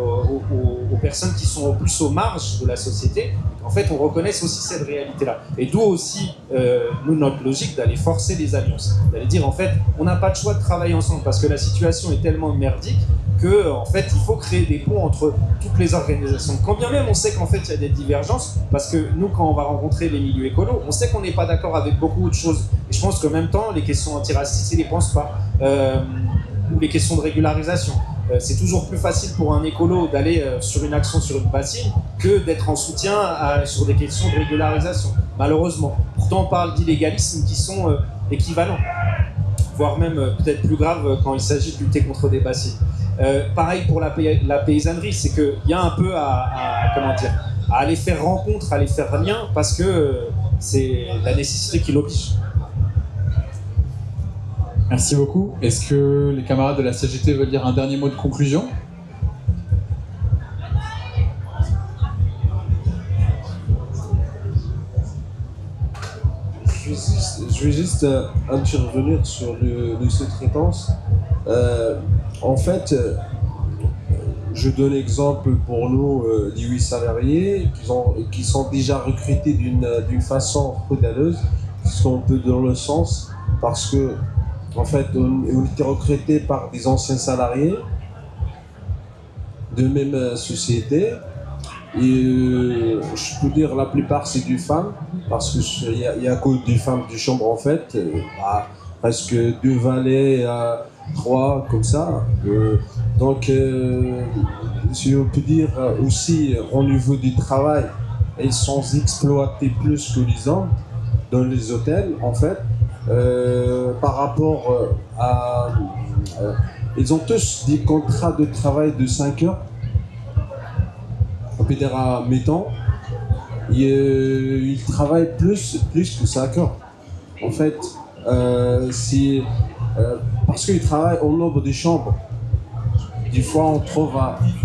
Speaker 2: aux personnes qui sont plus aux marges de la société. En fait, on reconnaisse aussi cette réalité-là. Et d'où aussi, nous, notre logique d'aller forcer les alliances. D'aller dire, en fait, on n'a pas de choix de travailler ensemble parce que la situation est tellement merdique que, en fait, il faut créer des ponts entre toutes les organisations. Quand bien même on sait qu'en fait, il y a des divergences, parce que nous, quand on va rencontrer les milieux écolos, on sait qu'on n'est pas d'accord avec beaucoup de choses. Et je pense qu'en même temps, les questions antiracistes, ils ne les pensent pas. Ou les questions de régularisation. C'est toujours plus facile pour un écolo d'aller sur une action sur une bassine que d'être en soutien sur des questions de régularisation, malheureusement. Pourtant, on parle d'illégalismes qui sont équivalents, voire même peut-être plus graves quand il s'agit de lutter contre des bassines. Pareil pour la paysannerie, c'est qu'il y a un peu à aller faire rencontre, à aller faire lien, parce que c'est la nécessité qui l'oblige.
Speaker 1: Merci beaucoup. Est-ce que les camarades de la CGT veulent dire un dernier mot de conclusion ?
Speaker 3: Je vais juste intervenir sur le sous-traitance. En fait, je donne l'exemple pour nous des 8 salariés qui sont déjà recrutés d'une façon frauduleuse, ce qu'on peut dans le sens, parce que en fait, on était recrutés par des anciens salariés de même société Et je peux dire la plupart c'est des femmes, parce qu'il y a que des femmes de chambre en fait, presque 2 valets, 3 comme ça. Donc si on peut dire aussi au niveau du travail, ils sont exploités plus que les hommes dans les hôtels en fait, par rapport à... ils ont tous des contrats de travail de 5 heures, on peut dire à mi-temps, et ils travaillent plus que 5 heures. En fait, parce qu'ils travaillent au nombre de chambres. Des fois,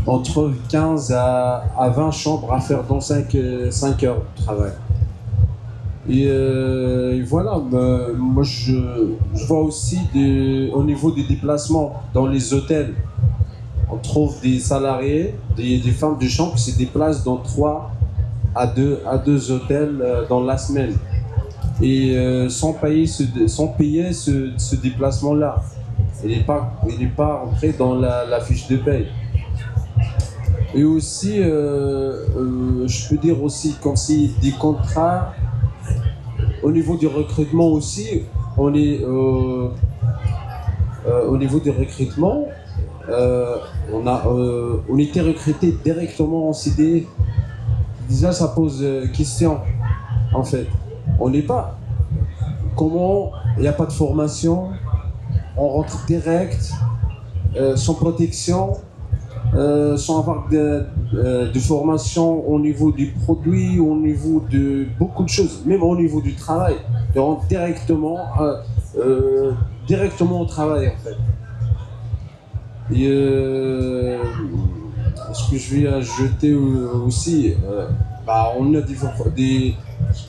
Speaker 3: on trouve 15 à 20 chambres à faire dans 5 heures de travail. Et voilà, moi je vois aussi au niveau des déplacements dans les hôtels, on trouve des salariés, des femmes de chambre qui se déplacent dans 3 à 2 hôtels dans la semaine. Et sans payer ce déplacement-là. Il n'est pas entré dans la fiche de paye. Et aussi, je peux dire aussi, quand c'est des contrats, au niveau du recrutement aussi, on est au niveau du recrutement, on était recruté directement en CDI. Déjà, ça pose question, en fait. On n'est pas. Comment il n'y a pas de formation, on rentre direct, sans protection, sans avoir de formation au niveau du produit, au niveau de beaucoup de choses, même au niveau du travail. On rentre directement au travail, en fait. Et ce que je vais ajouter aussi, on a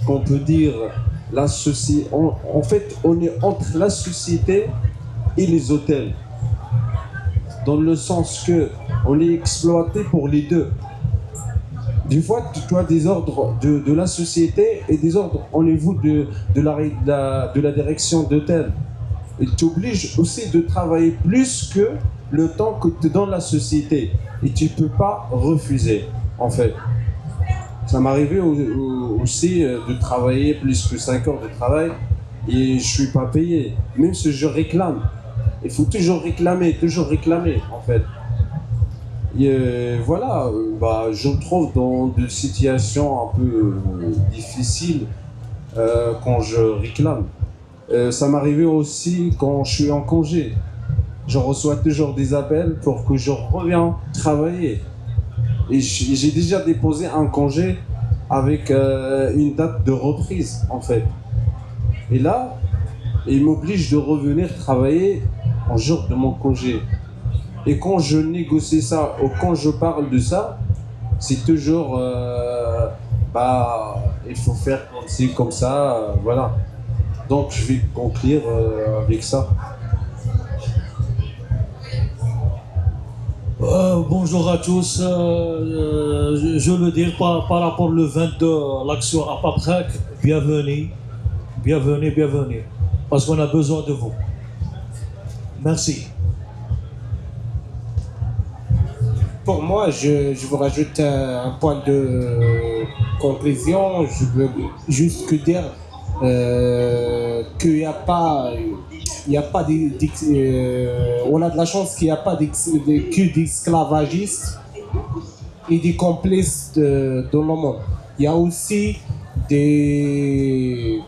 Speaker 3: qu'on peut dire, la société. En fait, on est entre la société et les hôtels, dans le sens que on est exploité pour les deux. Des fois, tu as des ordres de la société et des ordres au niveau de la direction d'hôtel. Et tu t'obliges aussi de travailler plus que le temps que tu donnes la société. Et tu ne peux pas refuser, en fait. Ça m'arrivait aussi de travailler plus que 5 heures de travail et je ne suis pas payé. Même si je réclame. Il faut toujours réclamer, en fait. Et voilà, je me trouve dans des situations un peu difficiles quand je réclame. Ça m'arrivait aussi quand je suis en congé. Je reçois toujours des appels pour que je revienne travailler. Et j'ai déjà déposé un congé avec une date de reprise, en fait. Et là, il m'oblige de revenir travailler en jour de mon congé. Et quand je négocie ça, ou quand je parle de ça, c'est toujours il faut faire comme ci, comme ça, voilà. Donc je vais conclure avec ça.
Speaker 6: Bonjour à tous. Je veux dire par rapport au 22, l'action à Paprec, bienvenue. Parce qu'on a besoin de vous. Merci.
Speaker 4: Pour moi, je vous rajoute un point de conclusion. Je veux juste dire qu'il n'y a pas, on a de la chance qu'il n'y a pas que d'esclavagistes et des complices dans le monde. Il y a aussi de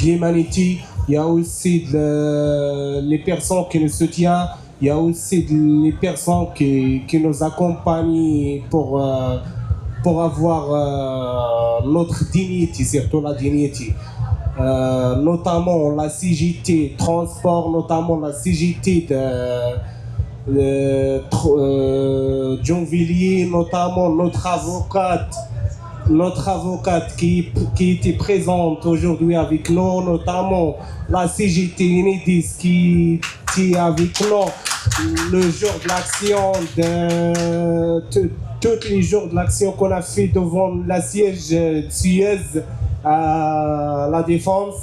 Speaker 4: l'humanité, il y a aussi les personnes qui nous soutiennent, il y a aussi les personnes qui nous accompagnent pour avoir notre dignité, surtout la dignité. Notamment la CGT Transport, notamment la CGT de Johnvilliers, notamment notre avocate qui était présente aujourd'hui avec nous, notamment la CGT Enedis qui est avec nous le jour de l'action, tous les jours de l'action qu'on a fait devant la siège de Suez à la Défense.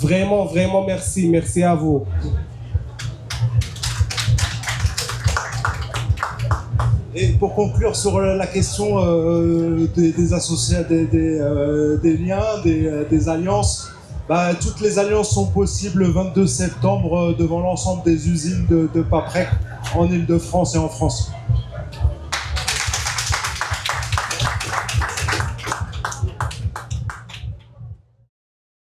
Speaker 4: Vraiment, vraiment merci à vous.
Speaker 7: Et pour conclure sur la question des associés, des liens, des alliances, toutes les alliances sont possibles le 22 septembre devant l'ensemble des usines de Paprec en Île-de-France et en France.